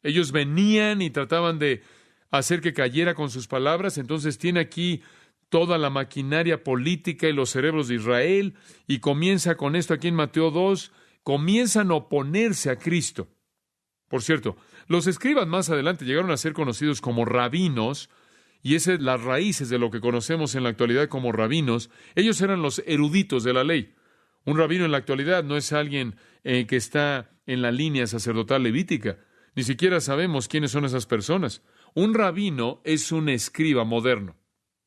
Ellos venían y trataban de hacer que cayera con sus palabras. Entonces tiene aquí toda la maquinaria política y los cerebros de Israel, y comienza con esto aquí en Mateo 2, comienzan a oponerse a Cristo. Por cierto, los escribas más adelante llegaron a ser conocidos como rabinos, y esas son las raíces de lo que conocemos en la actualidad como rabinos. Ellos eran los eruditos de la ley. Un rabino en la actualidad no es alguien que está en la línea sacerdotal levítica. Ni siquiera sabemos quiénes son esas personas. Un rabino es un escriba moderno.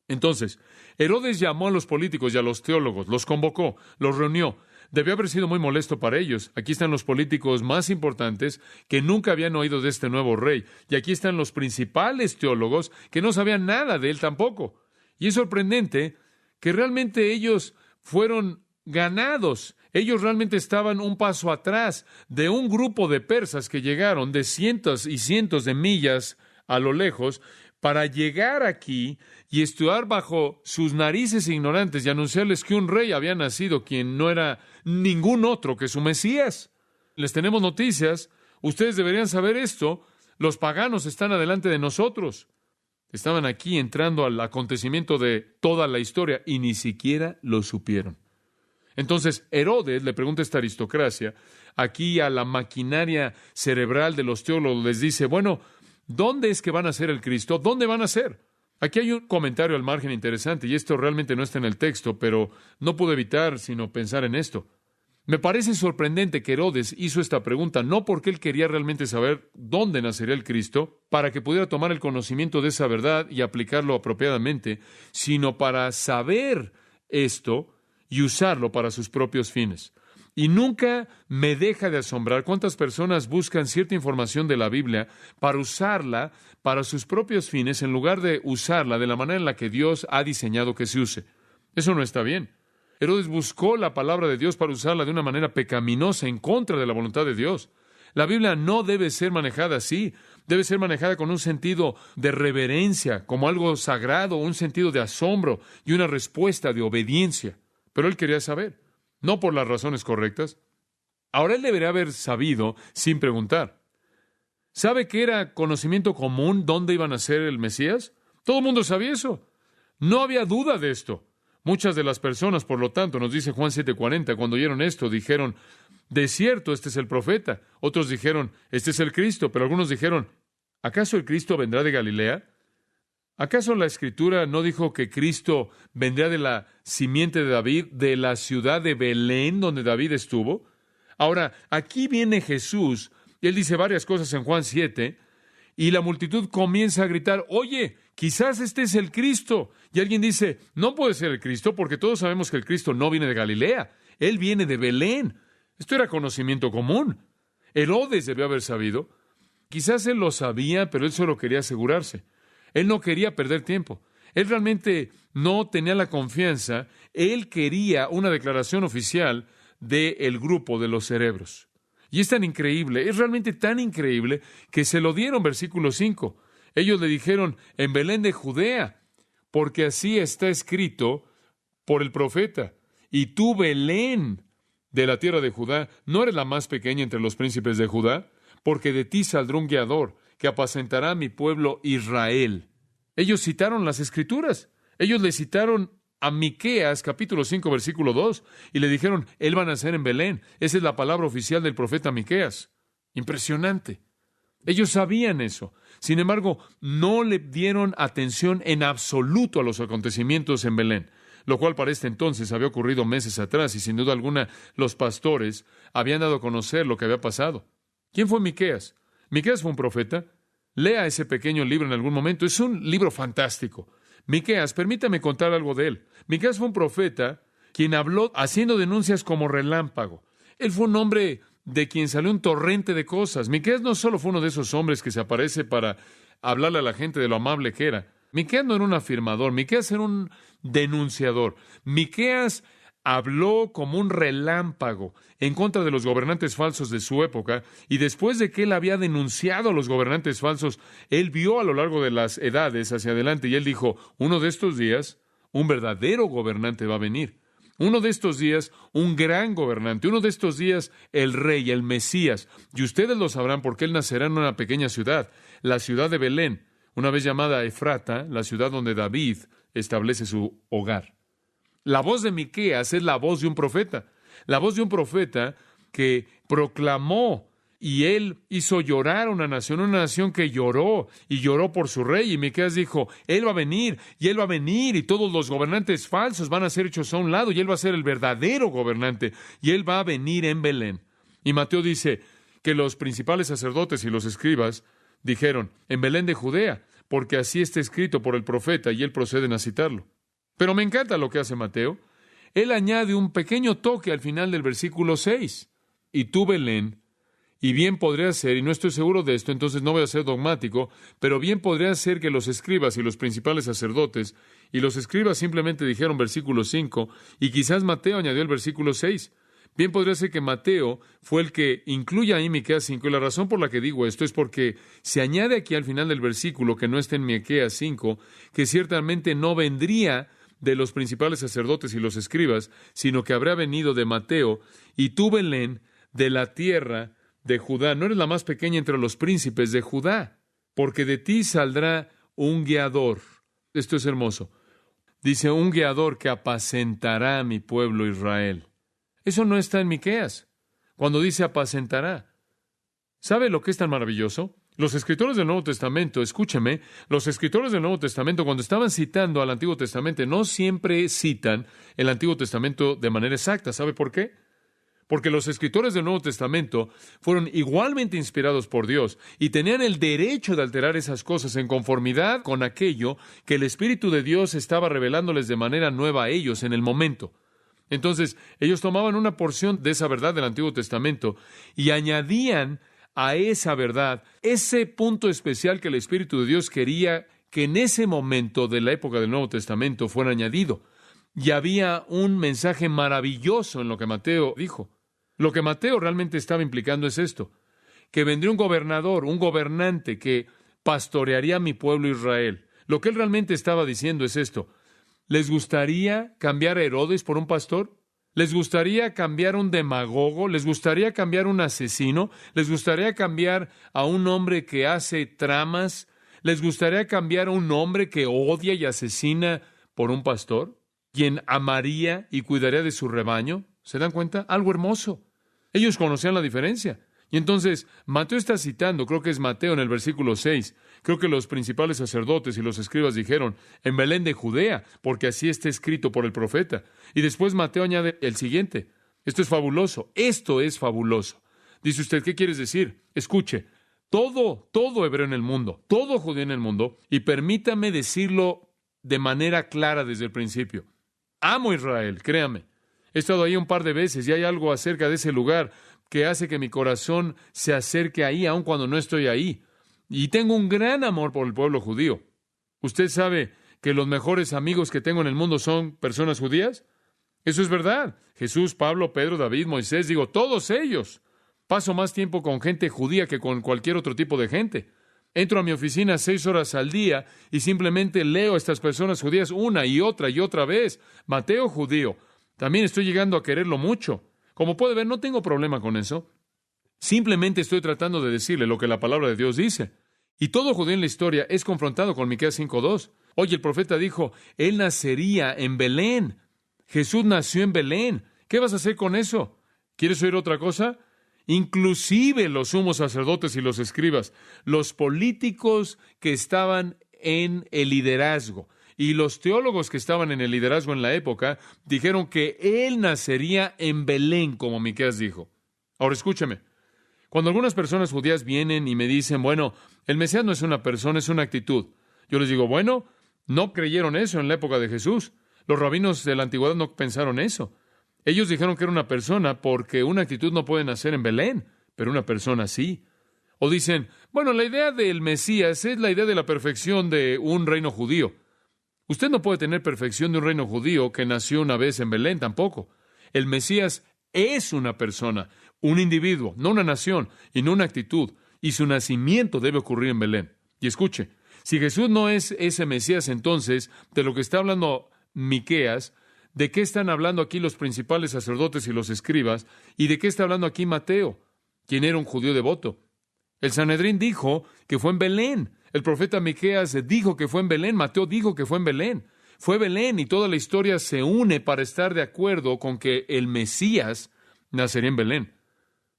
Entonces, Herodes llamó a los políticos y a los teólogos, los convocó, los reunió. Debió haber sido muy molesto para ellos. Aquí están los políticos más importantes que nunca habían oído de este nuevo rey. Y aquí están los principales teólogos que no sabían nada de él tampoco. Y es sorprendente que realmente ellos fueron ganados. Ellos realmente estaban un paso atrás de un grupo de persas que llegaron de cientos y cientos de millas a lo lejos para llegar aquí y estudiar bajo sus narices ignorantes y anunciarles que un rey había nacido, quien no era ningún otro que su Mesías. Les tenemos noticias. Ustedes deberían saber esto. Los paganos están adelante de nosotros. Estaban aquí entrando al acontecimiento de toda la historia y ni siquiera lo supieron. Entonces, Herodes le pregunta a esta aristocracia, aquí a la maquinaria cerebral de los teólogos, les dice, bueno, ¿dónde es que van a ser el Cristo? ¿Dónde van a ser? Aquí hay un comentario al margen interesante, y esto realmente no está en el texto, pero no pude evitar sino pensar en esto. Me parece sorprendente que Herodes hizo esta pregunta, no porque él quería realmente saber dónde nacería el Cristo, para que pudiera tomar el conocimiento de esa verdad y aplicarlo apropiadamente, sino para saber esto y usarlo para sus propios fines. Y nunca me deja de asombrar cuántas personas buscan cierta información de la Biblia para usarla para sus propios fines en lugar de usarla de la manera en la que Dios ha diseñado que se use. Eso no está bien. Herodes buscó la palabra de Dios para usarla de una manera pecaminosa en contra de la voluntad de Dios. La Biblia no debe ser manejada así. Debe ser manejada con un sentido de reverencia, como algo sagrado, un sentido de asombro y una respuesta de obediencia. Pero él quería saber, no por las razones correctas. Ahora él debería haber sabido sin preguntar. ¿Sabe que era conocimiento común dónde iban a ser el Mesías? Todo el mundo sabía eso. No había duda de esto. Muchas de las personas, por lo tanto, nos dice Juan 7:40, cuando oyeron esto, dijeron, de cierto, este es el profeta. Otros dijeron, este es el Cristo. Pero algunos dijeron, ¿acaso el Cristo vendrá de Galilea? ¿Acaso la Escritura no dijo que Cristo vendría de la simiente de David, de la ciudad de Belén, donde David estuvo? Ahora, aquí viene Jesús, y él dice varias cosas en Juan 7, y la multitud comienza a gritar, oye, quizás este es el Cristo. Y alguien dice, no puede ser el Cristo, porque todos sabemos que el Cristo no viene de Galilea, él viene de Belén. Esto era conocimiento común. Herodes debió haber sabido. Quizás él lo sabía, pero él solo quería asegurarse. Él no quería perder tiempo. Él realmente no tenía la confianza. Él quería una declaración oficial del grupo de los cerebros. Y es tan increíble, es realmente tan increíble, que se lo dieron, versículo 5. Ellos le dijeron, en Belén de Judea, porque así está escrito por el profeta. Y tú, Belén, de la tierra de Judá, ¿no eres la más pequeña entre los príncipes de Judá? Porque de ti saldrá un guiador que apacentará a mi pueblo Israel. Ellos citaron las Escrituras. Ellos le citaron a Miqueas, capítulo 5, versículo 2, y le dijeron, él va a nacer en Belén. Esa es la palabra oficial del profeta Miqueas. Impresionante. Ellos sabían eso. Sin embargo, no le dieron atención en absoluto a los acontecimientos en Belén, lo cual para este entonces había ocurrido meses atrás, y sin duda alguna los pastores habían dado a conocer lo que había pasado. ¿Quién fue Miqueas? Miqueas fue un profeta. Lea ese pequeño libro en algún momento. Es un libro fantástico. Miqueas, permítame contar algo de él. Miqueas fue un profeta quien habló haciendo denuncias como relámpago. Él fue un hombre de quien salió un torrente de cosas. Miqueas no solo fue uno de esos hombres que se aparece para hablarle a la gente de lo amable que era. Miqueas no era un afirmador. Miqueas era un denunciador. Miqueas habló como un relámpago en contra de los gobernantes falsos de su época, y después de que él había denunciado a los gobernantes falsos, él vio a lo largo de las edades hacia adelante, y él dijo, uno de estos días, un verdadero gobernante va a venir. Uno de estos días, un gran gobernante. Uno de estos días, el rey, el Mesías. Y ustedes lo sabrán porque él nacerá en una pequeña ciudad, la ciudad de Belén, una vez llamada Efrata, la ciudad donde David establece su hogar. La voz de Miqueas es la voz de un profeta. La voz de un profeta que proclamó y él hizo llorar a una nación que lloró y lloró por su rey. Y Miqueas dijo, él va a venir, y él va a venir, y todos los gobernantes falsos van a ser hechos a un lado, y él va a ser el verdadero gobernante, y él va a venir en Belén. Y Mateo dice que los principales sacerdotes y los escribas dijeron, en Belén de Judea, porque así está escrito por el profeta, y él proceden a citarlo. Pero me encanta lo que hace Mateo. Él añade un pequeño toque al final del versículo 6. Y tú, Belén, y bien podría ser, y no estoy seguro de esto, entonces no voy a ser dogmático, pero bien podría ser que los escribas y los principales sacerdotes, y los escribas simplemente dijeron versículo 5, y quizás Mateo añadió el versículo 6. Bien podría ser que Mateo fue el que incluya ahí Miqueas 5, y la razón por la que digo esto es porque se añade aquí al final del versículo, que no está en Miqueas 5, que ciertamente no vendría de los principales sacerdotes y los escribas, sino que habrá venido de Mateo, y tú, Belén, de la tierra de Judá, no eres la más pequeña entre los príncipes de Judá, porque de ti saldrá un guiador. Esto es hermoso. Dice, un guiador que apacentará a mi pueblo Israel. Eso no está en Miqueas, cuando dice apacentará. ¿Sabe lo que es tan maravilloso? Los escritores del Nuevo Testamento, escúcheme, los escritores del Nuevo Testamento, cuando estaban citando al Antiguo Testamento, no siempre citan el Antiguo Testamento de manera exacta. ¿Sabe por qué? Porque los escritores del Nuevo Testamento fueron igualmente inspirados por Dios y tenían el derecho de alterar esas cosas en conformidad con aquello que el Espíritu de Dios estaba revelándoles de manera nueva a ellos en el momento. Entonces, ellos tomaban una porción de esa verdad del Antiguo Testamento y añadían a esa verdad ese punto especial que el Espíritu de Dios quería que en ese momento de la época del Nuevo Testamento fuera añadido. Y había un mensaje maravilloso en lo que Mateo dijo. Lo que Mateo realmente estaba implicando es esto, que vendría un gobernador, un gobernante que pastorearía a mi pueblo Israel. Lo que él realmente estaba diciendo es esto. ¿Les gustaría cambiar a Herodes por un pastor? ¿Les gustaría cambiar a un demagogo? ¿Les gustaría cambiar a un asesino? ¿Les gustaría cambiar a un hombre que hace tramas? ¿Les gustaría cambiar a un hombre que odia y asesina por un pastor, quien amaría y cuidaría de su rebaño? ¿Se dan cuenta? Algo hermoso. Ellos conocían la diferencia. Y entonces, Mateo está citando, creo que es Mateo en el versículo 6, creo que los principales sacerdotes y los escribas dijeron, en Belén de Judea, porque así está escrito por el profeta. Y después Mateo añade el siguiente, esto es fabuloso, esto es fabuloso. Dice usted, ¿qué quieres decir? Escuche, todo hebreo en el mundo, todo judío en el mundo, y permítame decirlo de manera clara desde el principio. Amo Israel, créame. He estado ahí un par de veces y hay algo acerca de ese lugar que hace que mi corazón se acerque ahí, aun cuando no estoy ahí. Y tengo un gran amor por el pueblo judío. ¿Usted sabe que los mejores amigos que tengo en el mundo son personas judías? Eso es verdad. Jesús, Pablo, Pedro, David, Moisés, todos ellos. Paso más tiempo con gente judía que con cualquier otro tipo de gente. Entro a mi oficina 6 horas al día y simplemente leo a estas personas judías una y otra vez. Mateo judío. También estoy llegando a quererlo mucho. Como puede ver, no tengo problema con eso. Simplemente estoy tratando de decirle lo que la palabra de Dios dice. Y todo judío en la historia es confrontado con Miqueas 5:2. Oye, el profeta dijo, él nacería en Belén. Jesús nació en Belén. ¿Qué vas a hacer con eso? ¿Quieres oír otra cosa? Inclusive los sumos sacerdotes y los escribas, los políticos que estaban en el liderazgo, y los teólogos que estaban en el liderazgo en la época dijeron que él nacería en Belén, como Miqueas dijo. Ahora escúchame. Cuando algunas personas judías vienen y me dicen, bueno, el Mesías no es una persona, es una actitud. Yo les digo, bueno, no creyeron eso en la época de Jesús. Los rabinos de la antigüedad no pensaron eso. Ellos dijeron que era una persona porque una actitud no puede nacer en Belén, pero una persona sí. O dicen, bueno, la idea del Mesías es la idea de la perfección de un reino judío. Usted no puede tener perfección de un reino judío que nació una vez en Belén tampoco. El Mesías es una persona, un individuo, no una nación y no una actitud, y su nacimiento debe ocurrir en Belén. Y escuche, si Jesús no es ese Mesías, entonces, de lo que está hablando Miqueas, ¿de qué están hablando aquí los principales sacerdotes y los escribas? ¿Y de qué está hablando aquí Mateo, quien era un judío devoto? El Sanedrín dijo que fue en Belén. El profeta Miqueas dijo que fue en Belén. Mateo dijo que fue en Belén. Fue Belén y toda la historia se une para estar de acuerdo con que el Mesías nacería en Belén.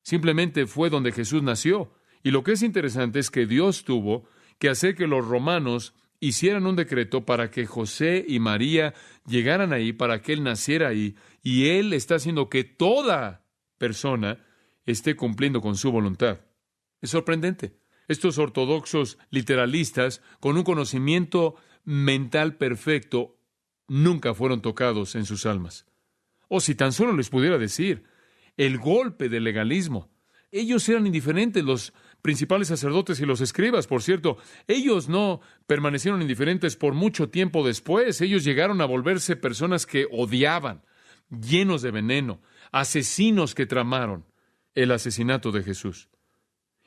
Simplemente fue donde Jesús nació. Y lo que es interesante es que Dios tuvo que hacer que los romanos hicieran un decreto para que José y María llegaran ahí, para que Él naciera ahí, y Él está haciendo que toda persona esté cumpliendo con su voluntad. Es sorprendente. Estos ortodoxos literalistas, con un conocimiento mental perfecto, nunca fueron tocados en sus almas. O si tan solo les pudiera decir, el golpe del legalismo. Ellos eran indiferentes, los principales sacerdotes y los escribas, por cierto. Ellos no permanecieron indiferentes por mucho tiempo después. Ellos llegaron a volverse personas que odiaban, llenos de veneno, asesinos que tramaron el asesinato de Jesús.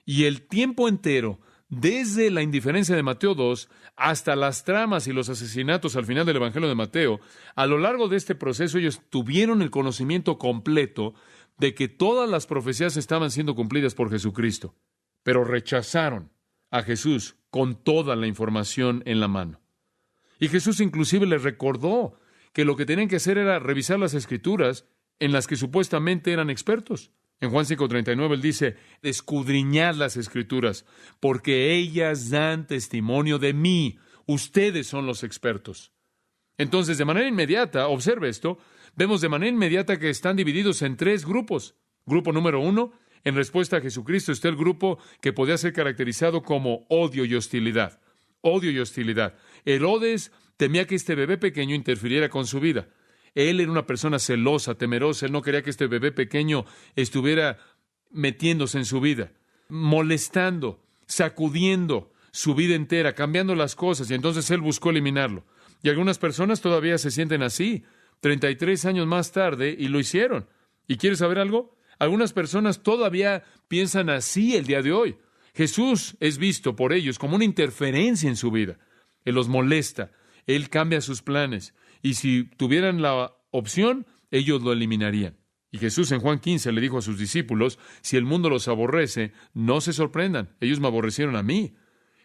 Y el tiempo entero, desde la indiferencia de Mateo 2 hasta las tramas y los asesinatos al final del Evangelio de Mateo, a lo largo de este proceso ellos tuvieron el conocimiento completo de que todas las profecías estaban siendo cumplidas por Jesucristo, pero rechazaron a Jesús con toda la información en la mano. Y Jesús inclusive les recordó que lo que tenían que hacer era revisar las Escrituras en las que supuestamente eran expertos. En Juan 5:39 Él dice, escudriñad las Escrituras, porque ellas dan testimonio de mí. Ustedes son los expertos. Entonces, de manera inmediata, observe esto, vemos de manera inmediata que están divididos en tres grupos. Grupo número 1, en respuesta a Jesucristo está el grupo que podía ser caracterizado como odio y hostilidad. Odio y hostilidad. Herodes temía que este bebé pequeño interfiriera con su vida. Él era una persona celosa, temerosa. Él no quería que este bebé pequeño estuviera metiéndose en su vida, molestando, sacudiendo su vida entera, cambiando las cosas. Y entonces él buscó eliminarlo. Y algunas personas todavía se sienten así, 33 años más tarde, y lo hicieron. ¿Y quieres saber algo? Algunas personas todavía piensan así el día de hoy. Jesús es visto por ellos como una interferencia en su vida. Él los molesta, Él cambia sus planes, y si tuvieran la opción, ellos lo eliminarían. Y Jesús en Juan 15 le dijo a sus discípulos, si el mundo los aborrece, no se sorprendan, ellos me aborrecieron a mí.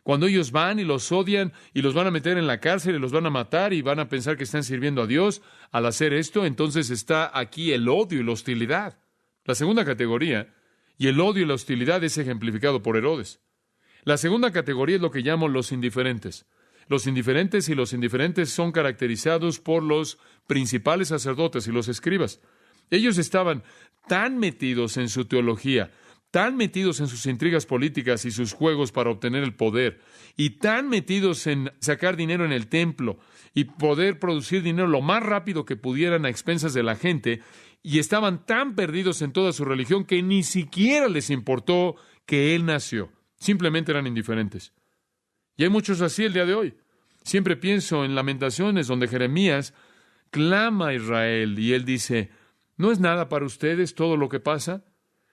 Cuando ellos van y los odian y los van a meter en la cárcel y los van a matar y van a pensar que están sirviendo a Dios, al hacer esto, entonces está aquí el odio y la hostilidad. La segunda categoría, y el odio y la hostilidad es ejemplificado por Herodes. La segunda categoría es lo que llamo los indiferentes. Los indiferentes y los indiferentes son caracterizados por los principales sacerdotes y los escribas. Ellos estaban tan metidos en su teología, tan metidos en sus intrigas políticas y sus juegos para obtener el poder, y tan metidos en sacar dinero en el templo y poder producir dinero lo más rápido que pudieran a expensas de la gente, y estaban tan perdidos en toda su religión que ni siquiera les importó que Él nació. Simplemente eran indiferentes. Y hay muchos así el día de hoy. Siempre pienso en Lamentaciones, donde Jeremías clama a Israel y él dice, ¿no es nada para ustedes todo lo que pasa?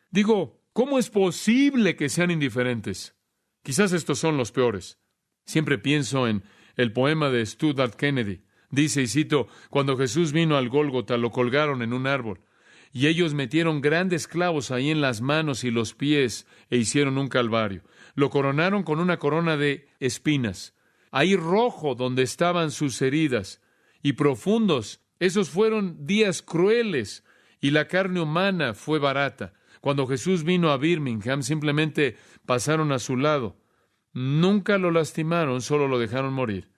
Digo, ¿cómo es posible que sean indiferentes? Quizás estos son los peores. Siempre pienso en el poema de Stuart Kennedy. Dice, y cito, cuando Jesús vino al Gólgota, lo colgaron en un árbol, y ellos metieron grandes clavos ahí en las manos y los pies, e hicieron un calvario. Lo coronaron con una corona de espinas. Ahí rojo donde estaban sus heridas, y profundos. Esos fueron días crueles, y la carne humana fue barata. Cuando Jesús vino a Birmingham, simplemente pasaron a su lado. Nunca lo lastimaron, solo lo dejaron morir.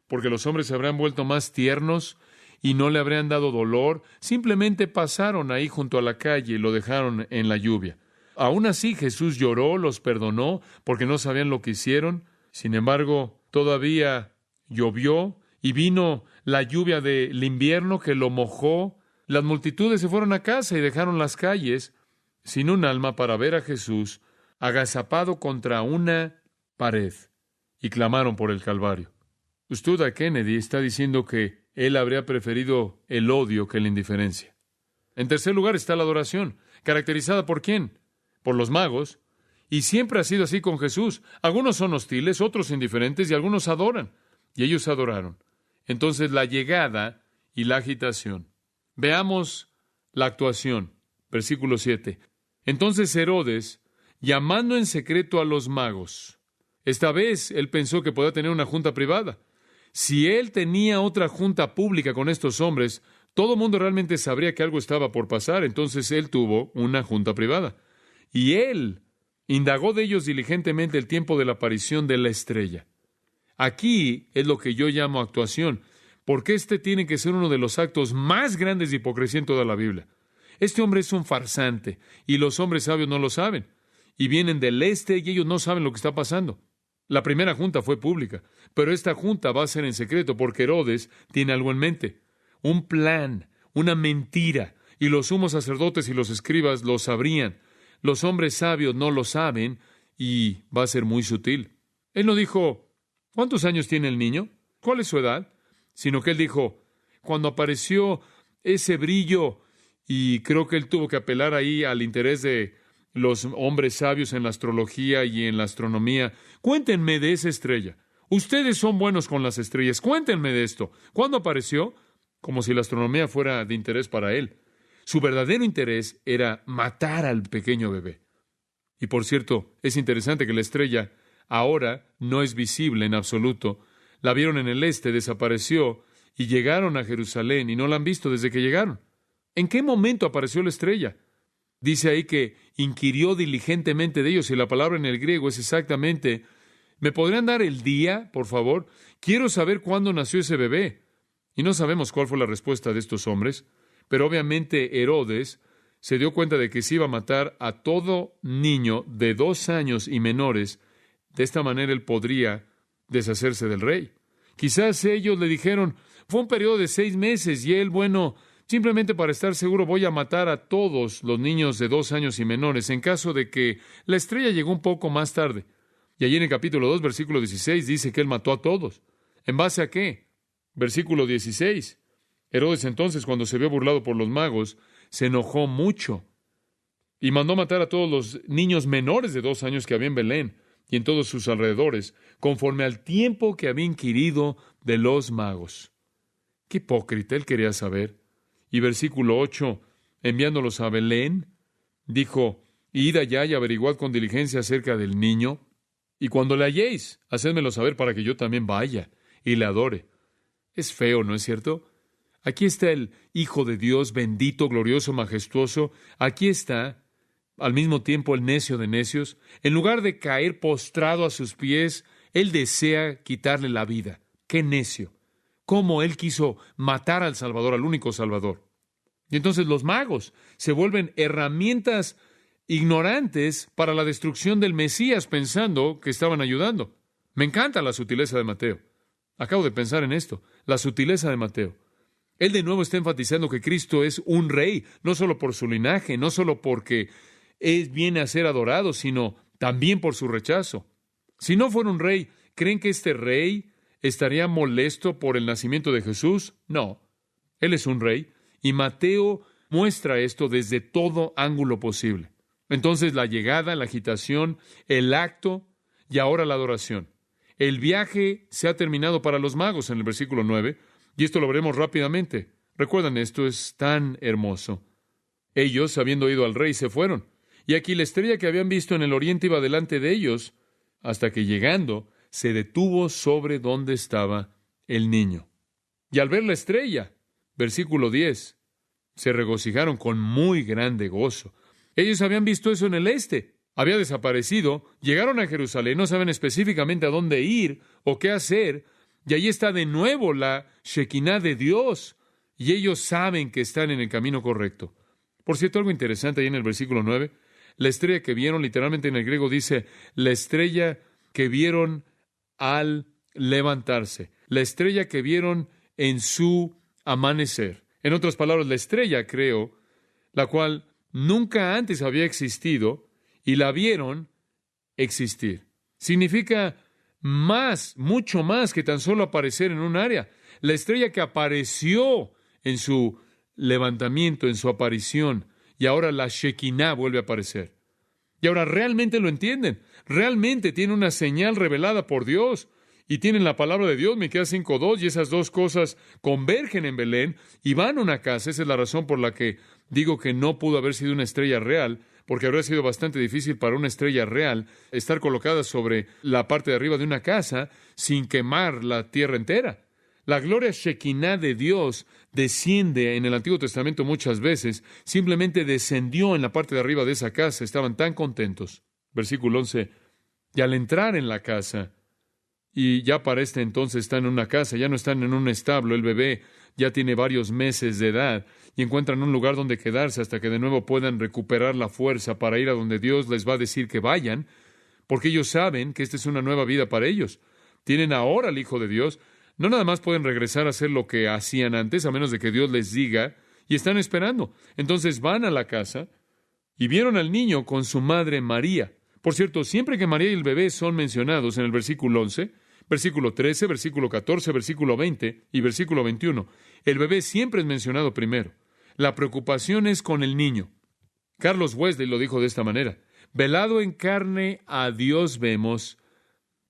Porque los hombres se habrían vuelto más tiernos y no le habrían dado dolor. Simplemente pasaron ahí junto a la calle y lo dejaron en la lluvia. Aún así, Jesús lloró, los perdonó, porque no sabían lo que hicieron. Sin embargo, todavía llovió y vino la lluvia del invierno que lo mojó. Las multitudes se fueron a casa y dejaron las calles sin un alma para ver a Jesús agazapado contra una pared, y clamaron por el Calvario. Stuart Kennedy está diciendo que él habría preferido el odio que la indiferencia. En tercer lugar está la adoración, caracterizada ¿por quién? Por los magos, y siempre ha sido así con Jesús. Algunos son hostiles, otros indiferentes, y algunos adoran, y ellos adoraron. Entonces la llegada y la agitación. Veamos la actuación. Versículo 7. Entonces Herodes, llamando en secreto a los magos. Esta vez él pensó que podía tener una junta privada. Si él tenía otra junta pública con estos hombres, todo el mundo realmente sabría que algo estaba por pasar. Entonces él tuvo una junta privada. y él indagó de ellos diligentemente el tiempo de la aparición de la estrella. Aquí es lo que yo llamo actuación, porque este tiene que ser uno de los actos más grandes de hipocresía en toda la Biblia. Este hombre es un farsante, y los hombres sabios no lo saben, y vienen del este y ellos no saben lo que está pasando. La primera junta fue pública, pero esta junta va a ser en secreto porque Herodes tiene algo en mente, un plan, una mentira, y los sumos sacerdotes y los escribas lo sabrían. Los hombres sabios no lo saben y va a ser muy sutil. Él no dijo, ¿cuántos años tiene el niño? ¿Cuál es su edad? Sino que él dijo, cuando apareció ese brillo, y creo que él tuvo que apelar ahí al interés de los hombres sabios en la astrología y en la astronomía. Cuéntenme de esa estrella. Ustedes son buenos con las estrellas. Cuéntenme de esto. ¿Cuándo apareció? Como si la astronomía fuera de interés para él. Su verdadero interés era matar al pequeño bebé. Y por cierto, es interesante que la estrella ahora no es visible en absoluto. La vieron en el este, desapareció, y llegaron a Jerusalén y no la han visto desde que llegaron. ¿En qué momento apareció la estrella? Dice ahí que inquirió diligentemente de ellos, y la palabra en el griego es exactamente, ¿me podrían dar el día, por favor? Quiero saber cuándo nació ese bebé. Y no sabemos cuál fue la respuesta de estos hombres, pero obviamente Herodes se dio cuenta de que se iba a matar a todo niño de 2 años y menores. De esta manera él podría deshacerse del rey. Quizás ellos le dijeron, fue un periodo de 6 meses, y él, bueno, simplemente para estar seguro voy a matar a todos los niños de 2 años y menores, en caso de que la estrella llegó un poco más tarde. Y allí en el capítulo 2, versículo 16, dice que él mató a todos. ¿En base a qué? Versículo 16. Herodes entonces, cuando se vio burlado por los magos, se enojó mucho y mandó matar a todos los niños menores de 2 años que había en Belén y en todos sus alrededores, conforme al tiempo que había inquirido de los magos. Qué hipócrita, él quería saber. Y versículo 8, enviándolos a Belén, dijo, id allá y averiguad con diligencia acerca del niño, y cuando le halléis, hacedmelo saber para que yo también vaya y le adore. Es feo, ¿no es cierto? Aquí está el Hijo de Dios, bendito, glorioso, majestuoso. Aquí está, al mismo tiempo, el necio de necios. En lugar de caer postrado a sus pies, él desea quitarle la vida. ¡Qué necio! Cómo él quiso matar al Salvador, al único Salvador. Y entonces los magos se vuelven herramientas ignorantes para la destrucción del Mesías, pensando que estaban ayudando. Me encanta la sutileza de Mateo. Acabo de pensar en esto, la sutileza de Mateo. Él de nuevo está enfatizando que Cristo es un rey, no solo por su linaje, no solo porque él viene a ser adorado, sino también por su rechazo. Si no fuera un rey, ¿creen que este rey estaría molesto por el nacimiento de Jesús? No, él es un rey, y Mateo muestra esto desde todo ángulo posible. Entonces la llegada, la agitación, el acto y ahora la adoración. El viaje se ha terminado para los magos en el versículo 9, y esto lo veremos rápidamente. Recuerdan, esto es tan hermoso. Ellos, habiendo ido al rey, se fueron. Y aquí la estrella que habían visto en el oriente iba delante de ellos, hasta que llegando, se detuvo sobre donde estaba el niño. Y al ver la estrella, versículo 10, se regocijaron con muy grande gozo. Ellos habían visto eso en el este. Había desaparecido, llegaron a Jerusalén, no saben específicamente a dónde ir o qué hacer, y allí está de nuevo la Shekinah de Dios, y ellos saben que están en el camino correcto. Por cierto, algo interesante ahí en el versículo 9, la estrella que vieron, literalmente en el griego dice, la estrella que vieron al levantarse, la estrella que vieron en su amanecer. En otras palabras, la estrella, creo, la cual nunca antes había existido, y la vieron existir. Significa más, mucho más que tan solo aparecer en un área. La estrella que apareció en su levantamiento, en su aparición, y ahora la Shekinah vuelve a aparecer. Y ahora realmente lo entienden. Realmente tiene una señal revelada por Dios. Y tienen la palabra de Dios, Miqueas 5:2, y esas dos cosas convergen en Belén y van a una casa. Esa es la razón por la que digo que no pudo haber sido una estrella real, porque habría sido bastante difícil para una estrella real estar colocada sobre la parte de arriba de una casa sin quemar la tierra entera. La gloria Shekinah de Dios desciende en el Antiguo Testamento muchas veces. Simplemente descendió en la parte de arriba de esa casa. Estaban tan contentos. Versículo 11. Y al entrar en la casa, y ya para este entonces están en una casa, ya no están en un establo, el bebé ya tiene varios meses de edad, y encuentran un lugar donde quedarse hasta que de nuevo puedan recuperar la fuerza para ir a donde Dios les va a decir que vayan, porque ellos saben que esta es una nueva vida para ellos. Tienen ahora al Hijo de Dios. No nada más pueden regresar a hacer lo que hacían antes, a menos de que Dios les diga, y están esperando. Entonces van a la casa y vieron al niño con su madre María. Por cierto, siempre que María y el bebé son mencionados en el versículo 11, versículo 13, versículo 14, versículo 20 y versículo 21, el bebé siempre es mencionado primero. La preocupación es con el niño. Carlos Wesley lo dijo de esta manera: velado en carne a Dios vemos,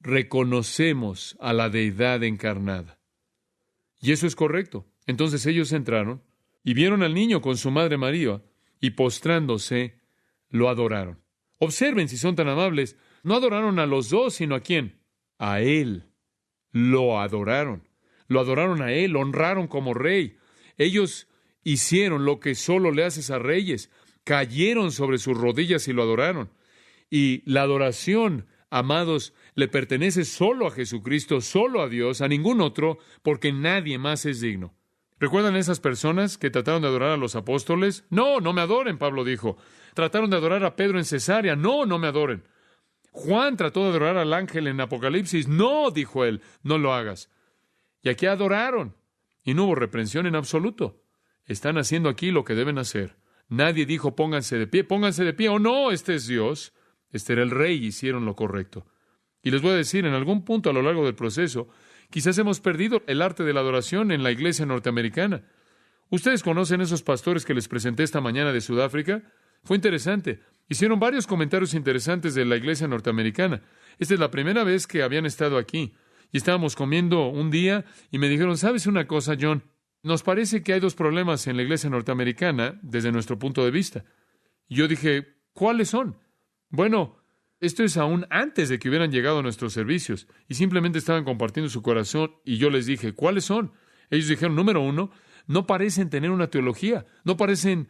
reconocemos a la deidad encarnada. Y eso es correcto. Entonces ellos entraron y vieron al niño con su madre María y postrándose lo adoraron. Observen, si son tan amables, no adoraron a los dos, sino ¿a quién? A Él. Lo adoraron. Lo adoraron a Él, lo honraron como rey. Ellos hicieron lo que solo le haces a reyes. Cayeron sobre sus rodillas y lo adoraron. Y la adoración, amados, le pertenece solo a Jesucristo, solo a Dios, a ningún otro, porque nadie más es digno. ¿Recuerdan esas personas que trataron de adorar a los apóstoles? No, no me adoren, Pablo dijo. Trataron de adorar a Pedro en Cesarea. No, no me adoren. Juan trató de adorar al ángel en Apocalipsis. No, dijo él, no lo hagas. Y aquí adoraron. Y no hubo reprensión en absoluto. Están haciendo aquí lo que deben hacer. Nadie dijo, pónganse de pie, o no, este es Dios. Este era el rey y hicieron lo correcto. Y les voy a decir, en algún punto a lo largo del proceso, quizás hemos perdido el arte de la adoración en la iglesia norteamericana. ¿Ustedes conocen esos pastores que les presenté esta mañana de Sudáfrica? Fue interesante. Hicieron varios comentarios interesantes de la iglesia norteamericana. Esta es la primera vez que habían estado aquí. Y estábamos comiendo un día y me dijeron, ¿sabes una cosa, John? Nos parece que hay dos problemas en la iglesia norteamericana desde nuestro punto de vista. Y yo dije, ¿cuáles son? Bueno, esto es aún antes de que hubieran llegado a nuestros servicios. Y simplemente estaban compartiendo su corazón. Y yo les dije, ¿cuáles son? Ellos dijeron, número uno, no parecen tener una teología. No parecen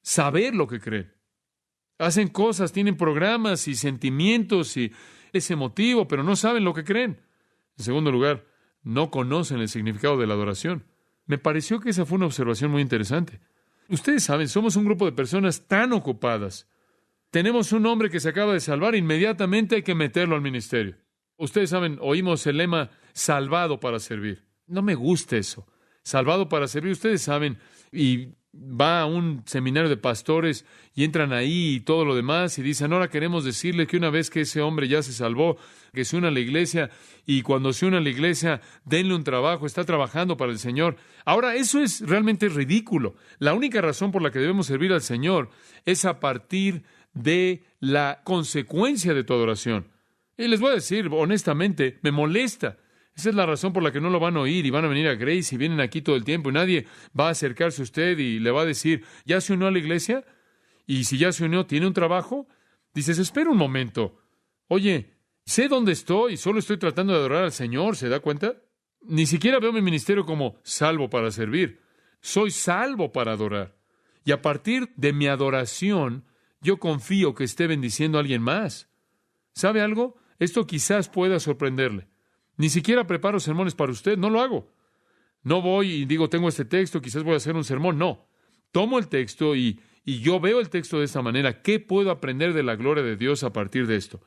saber lo que creen. Hacen cosas, tienen programas y sentimientos y es emotivo, pero no saben lo que creen. En segundo lugar, no conocen el significado de la adoración. Me pareció que esa fue una observación muy interesante. Ustedes saben, somos un grupo de personas tan ocupadas. Tenemos un hombre que se acaba de salvar, inmediatamente hay que meterlo al ministerio. Ustedes saben, oímos el lema, salvado para servir. No me gusta eso. Salvado para servir, ustedes saben, y va a un seminario de pastores y entran ahí y todo lo demás y dicen, ahora queremos decirle que una vez que ese hombre ya se salvó, que se una a la iglesia y cuando se una a la iglesia, denle un trabajo, está trabajando para el Señor. Ahora, eso es realmente ridículo. La única razón por la que debemos servir al Señor es a partir de la consecuencia de tu adoración. Y les voy a decir, honestamente, me molesta. Esa es la razón por la que no lo van a oír y van a venir a Grace y vienen aquí todo el tiempo y nadie va a acercarse a usted y le va a decir, ¿ya se unió a la iglesia? Y si ya se unió, ¿tiene un trabajo? Dices, espera un momento. Oye, sé dónde estoy, solo estoy tratando de adorar al Señor, ¿se da cuenta? Ni siquiera veo mi ministerio como salvo para servir. Soy salvo para adorar. Y a partir de mi adoración, yo confío que esté bendiciendo a alguien más. ¿Sabe algo? Esto quizás pueda sorprenderle. Ni siquiera preparo sermones para usted, no lo hago. No voy y digo, tengo este texto, quizás voy a hacer un sermón. No. Tomo el texto y yo veo el texto de esta manera. ¿Qué puedo aprender de la gloria de Dios a partir de esto?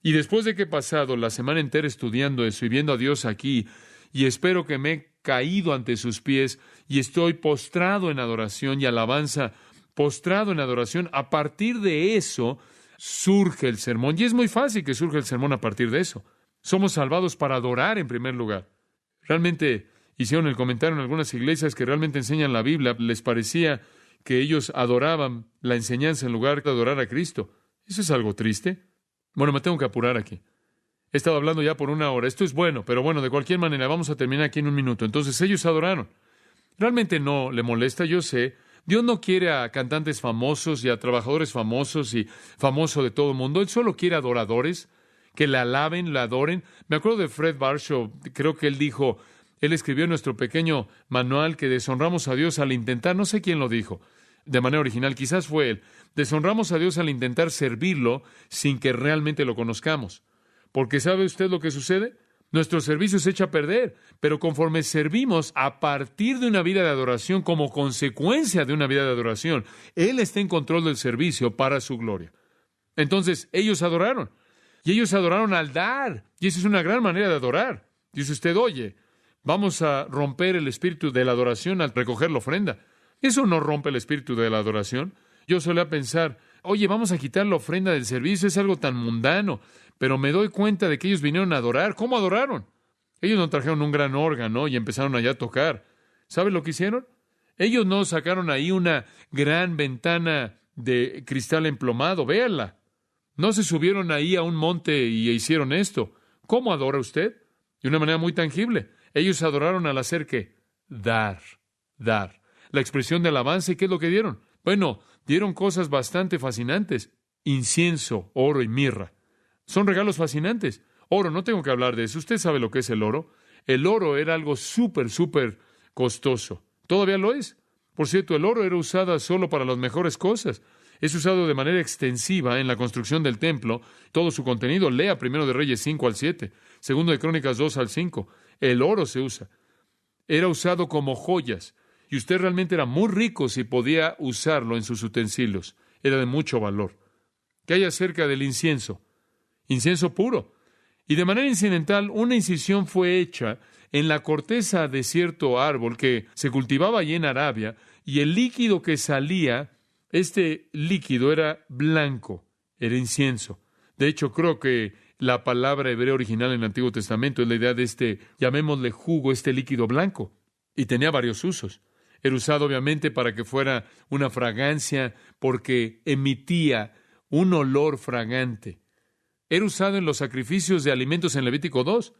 Y después de que he pasado la semana entera estudiando eso y viendo a Dios aquí, y espero que me he caído ante sus pies y estoy postrado en adoración y alabanza, postrado en adoración, a partir de eso surge el sermón. Y es muy fácil que surja el sermón a partir de eso. Somos salvados para adorar en primer lugar. Realmente hicieron el comentario en algunas iglesias que realmente enseñan la Biblia. Les parecía que ellos adoraban la enseñanza en lugar de adorar a Cristo. ¿Eso es algo triste? Bueno, me tengo que apurar aquí. He estado hablando ya por 1 hora. Esto es bueno, pero bueno, de cualquier manera, vamos a terminar aquí en 1 minuto. Entonces, ellos adoraron. Realmente no le molesta, yo sé. Dios no quiere a cantantes famosos y a trabajadores famosos y famoso de todo el mundo. Él solo quiere adoradores que le alaben, le adoren. Me acuerdo de Fred Barshaw, creo que él dijo, Él escribió en nuestro pequeño manual que deshonramos a Dios al intentar, no sé quién lo dijo, de manera original, quizás fue él, deshonramos a Dios al intentar servirlo sin que realmente lo conozcamos. Porque ¿sabe usted lo que sucede? Nuestro servicio se echa a perder, pero conforme servimos a partir de una vida de adoración, como consecuencia de una vida de adoración, Él está en control del servicio para su gloria. Entonces, ellos adoraron, y ellos adoraron al dar, y esa es una gran manera de adorar. Dice usted, oye, vamos a romper el espíritu de la adoración al recoger la ofrenda. Eso no rompe el espíritu de la adoración. Yo solía pensar, oye, vamos a quitar la ofrenda del servicio, es algo tan mundano. Pero me doy cuenta de que ellos vinieron a adorar. ¿Cómo adoraron? Ellos no trajeron un gran órgano y empezaron allá a tocar. ¿Sabe lo que hicieron? Ellos no sacaron ahí una gran ventana de cristal emplomado. Véanla. No se subieron ahí a un monte y hicieron esto. ¿Cómo adora usted? De una manera muy tangible. Ellos adoraron al hacer ¿qué? Dar. La expresión de alabanza. ¿Y qué es lo que dieron? Bueno, dieron cosas bastante fascinantes. Incienso, oro y mirra. Son regalos fascinantes. Oro, no tengo que hablar de eso. Usted sabe lo que es el oro. El oro era algo súper costoso. Todavía lo es. Por cierto, el oro era usado solo para las mejores cosas. Es usado de manera extensiva en la construcción del templo. Todo su contenido. Lea 1 de Reyes 5 al 7. 2 de Crónicas 2 al 5. El oro se usa. Era usado como joyas. Y usted realmente era muy rico si podía usarlo en sus utensilios. Era de mucho valor. ¿Qué hay acerca del incienso? Incienso puro. Y de manera incidental, una incisión fue hecha en la corteza de cierto árbol que se cultivaba allí en Arabia, y el líquido que salía, este líquido era blanco, era incienso. De hecho, creo que la palabra hebrea original en el Antiguo Testamento es la idea de llamémosle jugo, este líquido blanco. Y tenía varios usos. Era usado obviamente para que fuera una fragancia, porque emitía un olor fragante. Era usado en los sacrificios de alimentos en Levítico 2.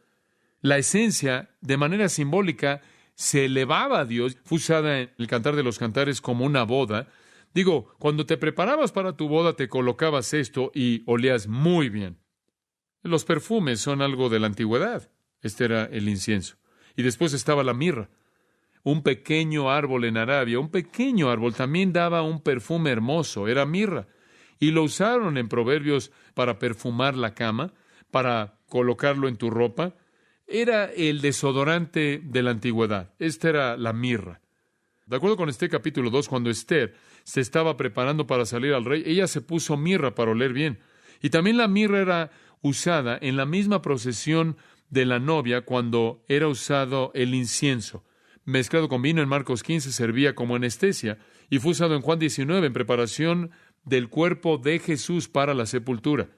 La esencia, de manera simbólica, se elevaba a Dios. Fue usada en el Cantar de los Cantares como una boda. Digo, cuando te preparabas para tu boda, te colocabas esto y olías muy bien. Los perfumes son algo de la antigüedad. Este era el incienso. Y después estaba la mirra. Un pequeño árbol en Arabia, un pequeño árbol también daba un perfume hermoso. Era mirra. Y lo usaron en Proverbios para perfumar la cama, para colocarlo en tu ropa. Era el desodorante de la antigüedad. Esta era la mirra. De acuerdo con este capítulo 2, cuando Esther se estaba preparando para salir al rey, ella se puso mirra para oler bien. Y también la mirra era usada en la misma procesión de la novia cuando era usado el incienso. Mezclado con vino en Marcos 15 servía como anestesia y fue usado en Juan 19 en preparación del cuerpo de Jesús para la sepultura.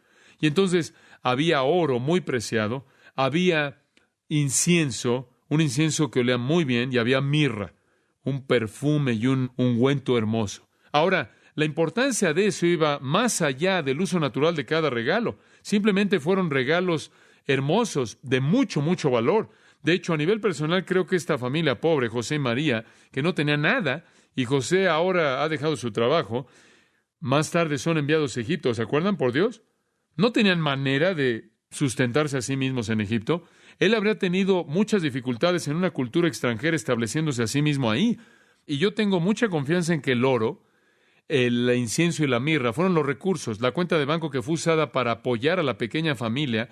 Y entonces había oro muy preciado, había incienso, un incienso que olía muy bien, y había mirra, un perfume y un ungüento hermoso. Ahora, la importancia de eso iba más allá del uso natural de cada regalo. Simplemente fueron regalos hermosos, de mucho valor. De hecho, a nivel personal, creo que esta familia pobre, José y María, que no tenía nada, y José ahora ha dejado su trabajo, más tarde son enviados a Egipto, ¿se acuerdan? Por Dios. No tenían manera de sustentarse a sí mismos en Egipto. Él habría tenido muchas dificultades en una cultura extranjera estableciéndose a sí mismo ahí. Y yo tengo mucha confianza en que el oro, el incienso y la mirra fueron los recursos, la cuenta de banco que fue usada para apoyar a la pequeña familia,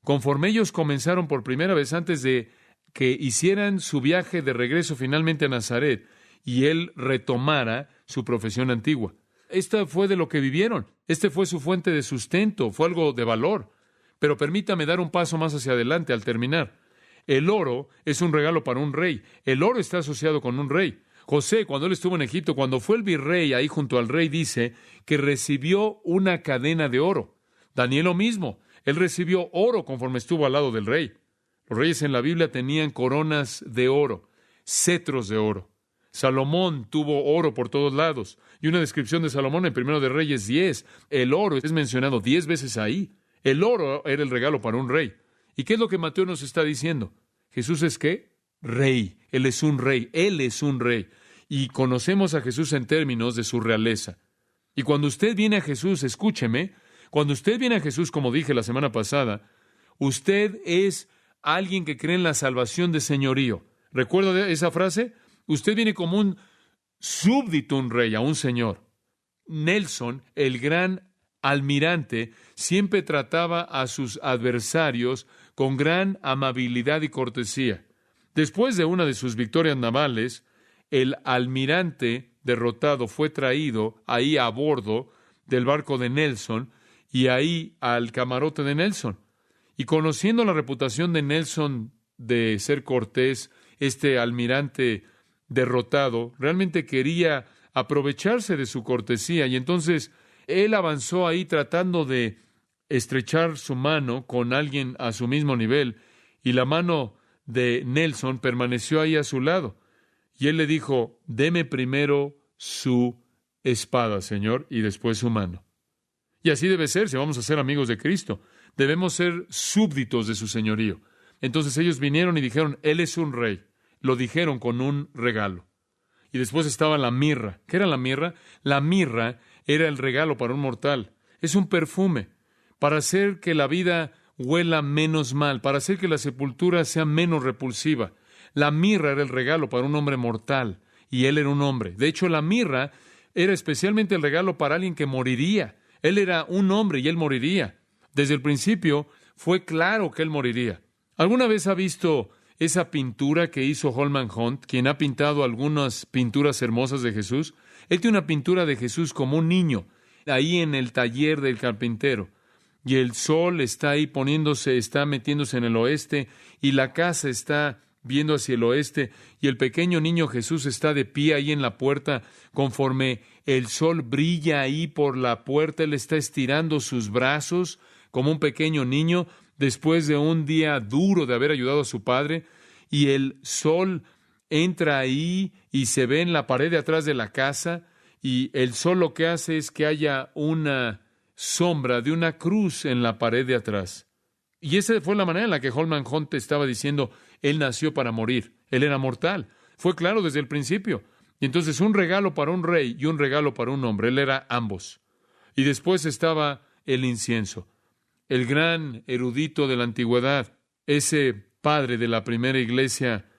conforme ellos comenzaron por primera vez antes de que hicieran su viaje de regreso finalmente a Nazaret y él retomara su profesión antigua. Esta fue de lo que vivieron. Este fue su fuente de sustento. Fue algo de valor. Pero permítame dar un paso más hacia adelante al terminar. El oro es un regalo para un rey. El oro está asociado con un rey. José, cuando él estuvo en Egipto, cuando fue el virrey ahí junto al rey, dice que recibió una cadena de oro. Daniel lo mismo. Él recibió oro conforme estuvo al lado del rey. Los reyes en la Biblia tenían coronas de oro, cetros de oro. Salomón tuvo oro por todos lados. Y una descripción de Salomón en 1 de Reyes 10. El oro es mencionado 10 veces ahí. El oro era el regalo para un rey. ¿Y qué es lo que Mateo nos está diciendo? Jesús es ¿qué? Rey. Él es un rey. Él es un rey. Y conocemos a Jesús en términos de su realeza. Y cuando usted viene a Jesús, escúcheme, cuando usted viene a Jesús, como dije la semana pasada, usted es alguien que cree en la salvación de señorío. ¿Recuerda esa frase? Usted viene como un súbdito, un rey, a un señor. Nelson, el gran almirante, siempre trataba a sus adversarios con gran amabilidad y cortesía. Después de una de sus victorias navales, el almirante derrotado fue traído ahí a bordo del barco de Nelson y ahí al camarote de Nelson. Y conociendo la reputación de Nelson de ser cortés, este almirante derrotado realmente quería aprovecharse de su cortesía, y entonces él avanzó ahí tratando de estrechar su mano con alguien a su mismo nivel, y la mano de Nelson permaneció ahí a su lado. Y él le dijo: deme primero su espada, Señor, y después su mano. Y así debe ser si vamos a ser amigos de Cristo. Debemos ser súbditos de su señorío. Entonces ellos vinieron y dijeron: Él es un rey. Lo dijeron con un regalo. Y después estaba la mirra. ¿Qué era la mirra? La mirra era el regalo para un mortal. Es un perfume para hacer que la vida huela menos mal, para hacer que la sepultura sea menos repulsiva. La mirra era el regalo para un hombre mortal, y él era un hombre. De hecho, la mirra era especialmente el regalo para alguien que moriría. Él era un hombre y él moriría. Desde el principio fue claro que él moriría. ¿Alguna vez ha visto esa pintura que hizo Holman Hunt, quien ha pintado algunas pinturas hermosas de Jesús? Él tiene una pintura de Jesús como un niño, ahí en el taller del carpintero. Y el sol está ahí está metiéndose en el oeste, y la casa está viendo hacia el oeste, y el pequeño niño Jesús está de pie ahí en la puerta. Conforme el sol brilla ahí por la puerta, él está estirando sus brazos como un pequeño niño después de un día duro de haber ayudado a su padre, y el sol entra ahí y se ve en la pared de atrás de la casa, y el sol lo que hace es que haya una sombra de una cruz en la pared de atrás. Y esa fue la manera en la que Holman Hunt estaba diciendo: Él nació para morir, Él era mortal. Fue claro desde el principio. Y entonces un regalo para un rey y un regalo para un hombre. Él era ambos. Y después estaba el incienso. El gran erudito de la antigüedad, ese padre de la primera iglesia,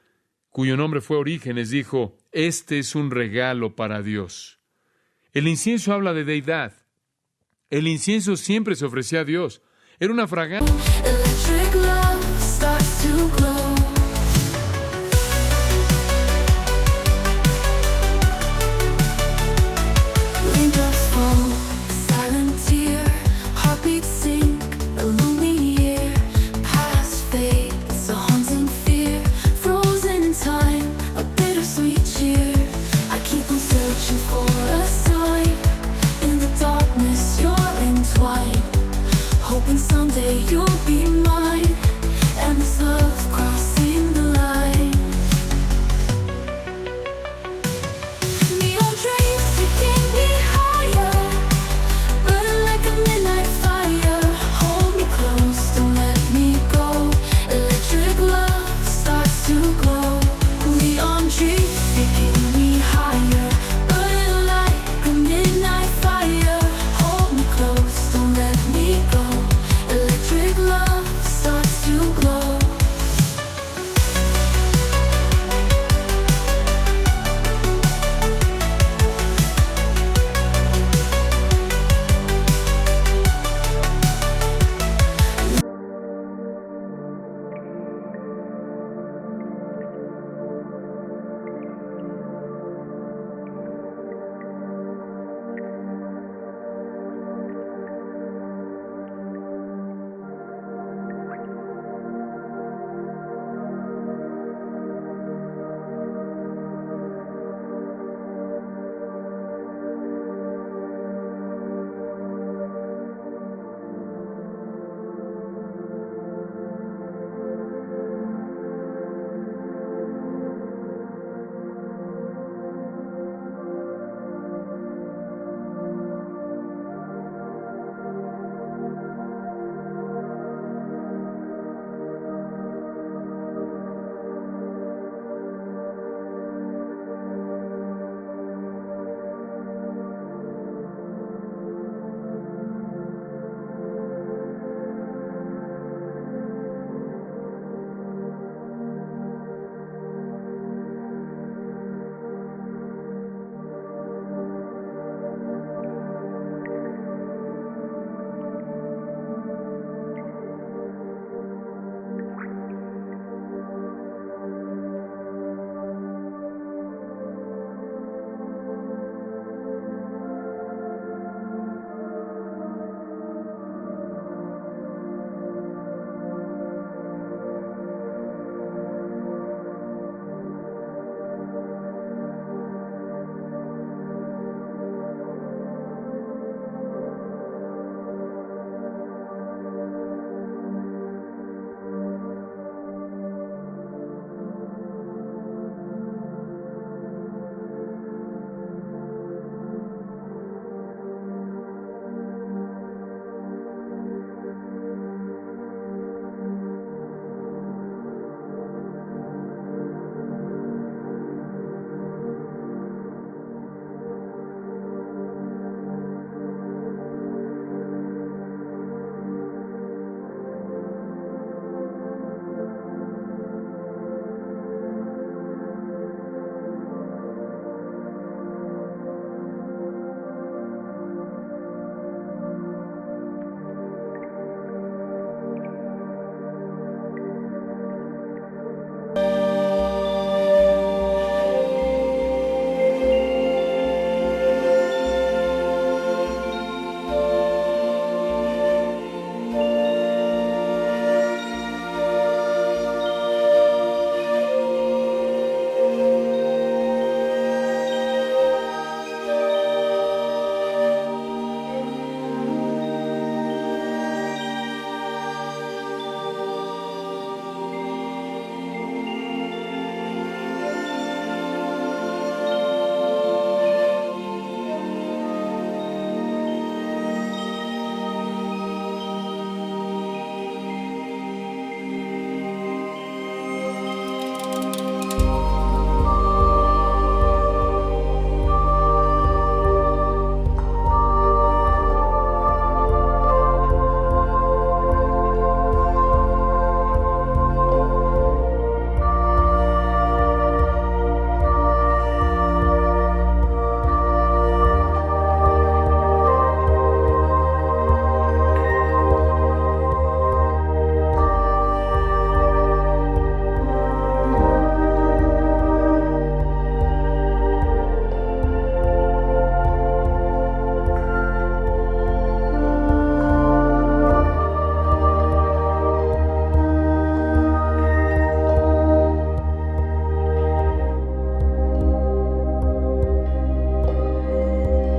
cuyo nombre fue Orígenes, dijo: este es un regalo para Dios. El incienso habla de deidad. El incienso siempre se ofrecía a Dios. Era una fragancia.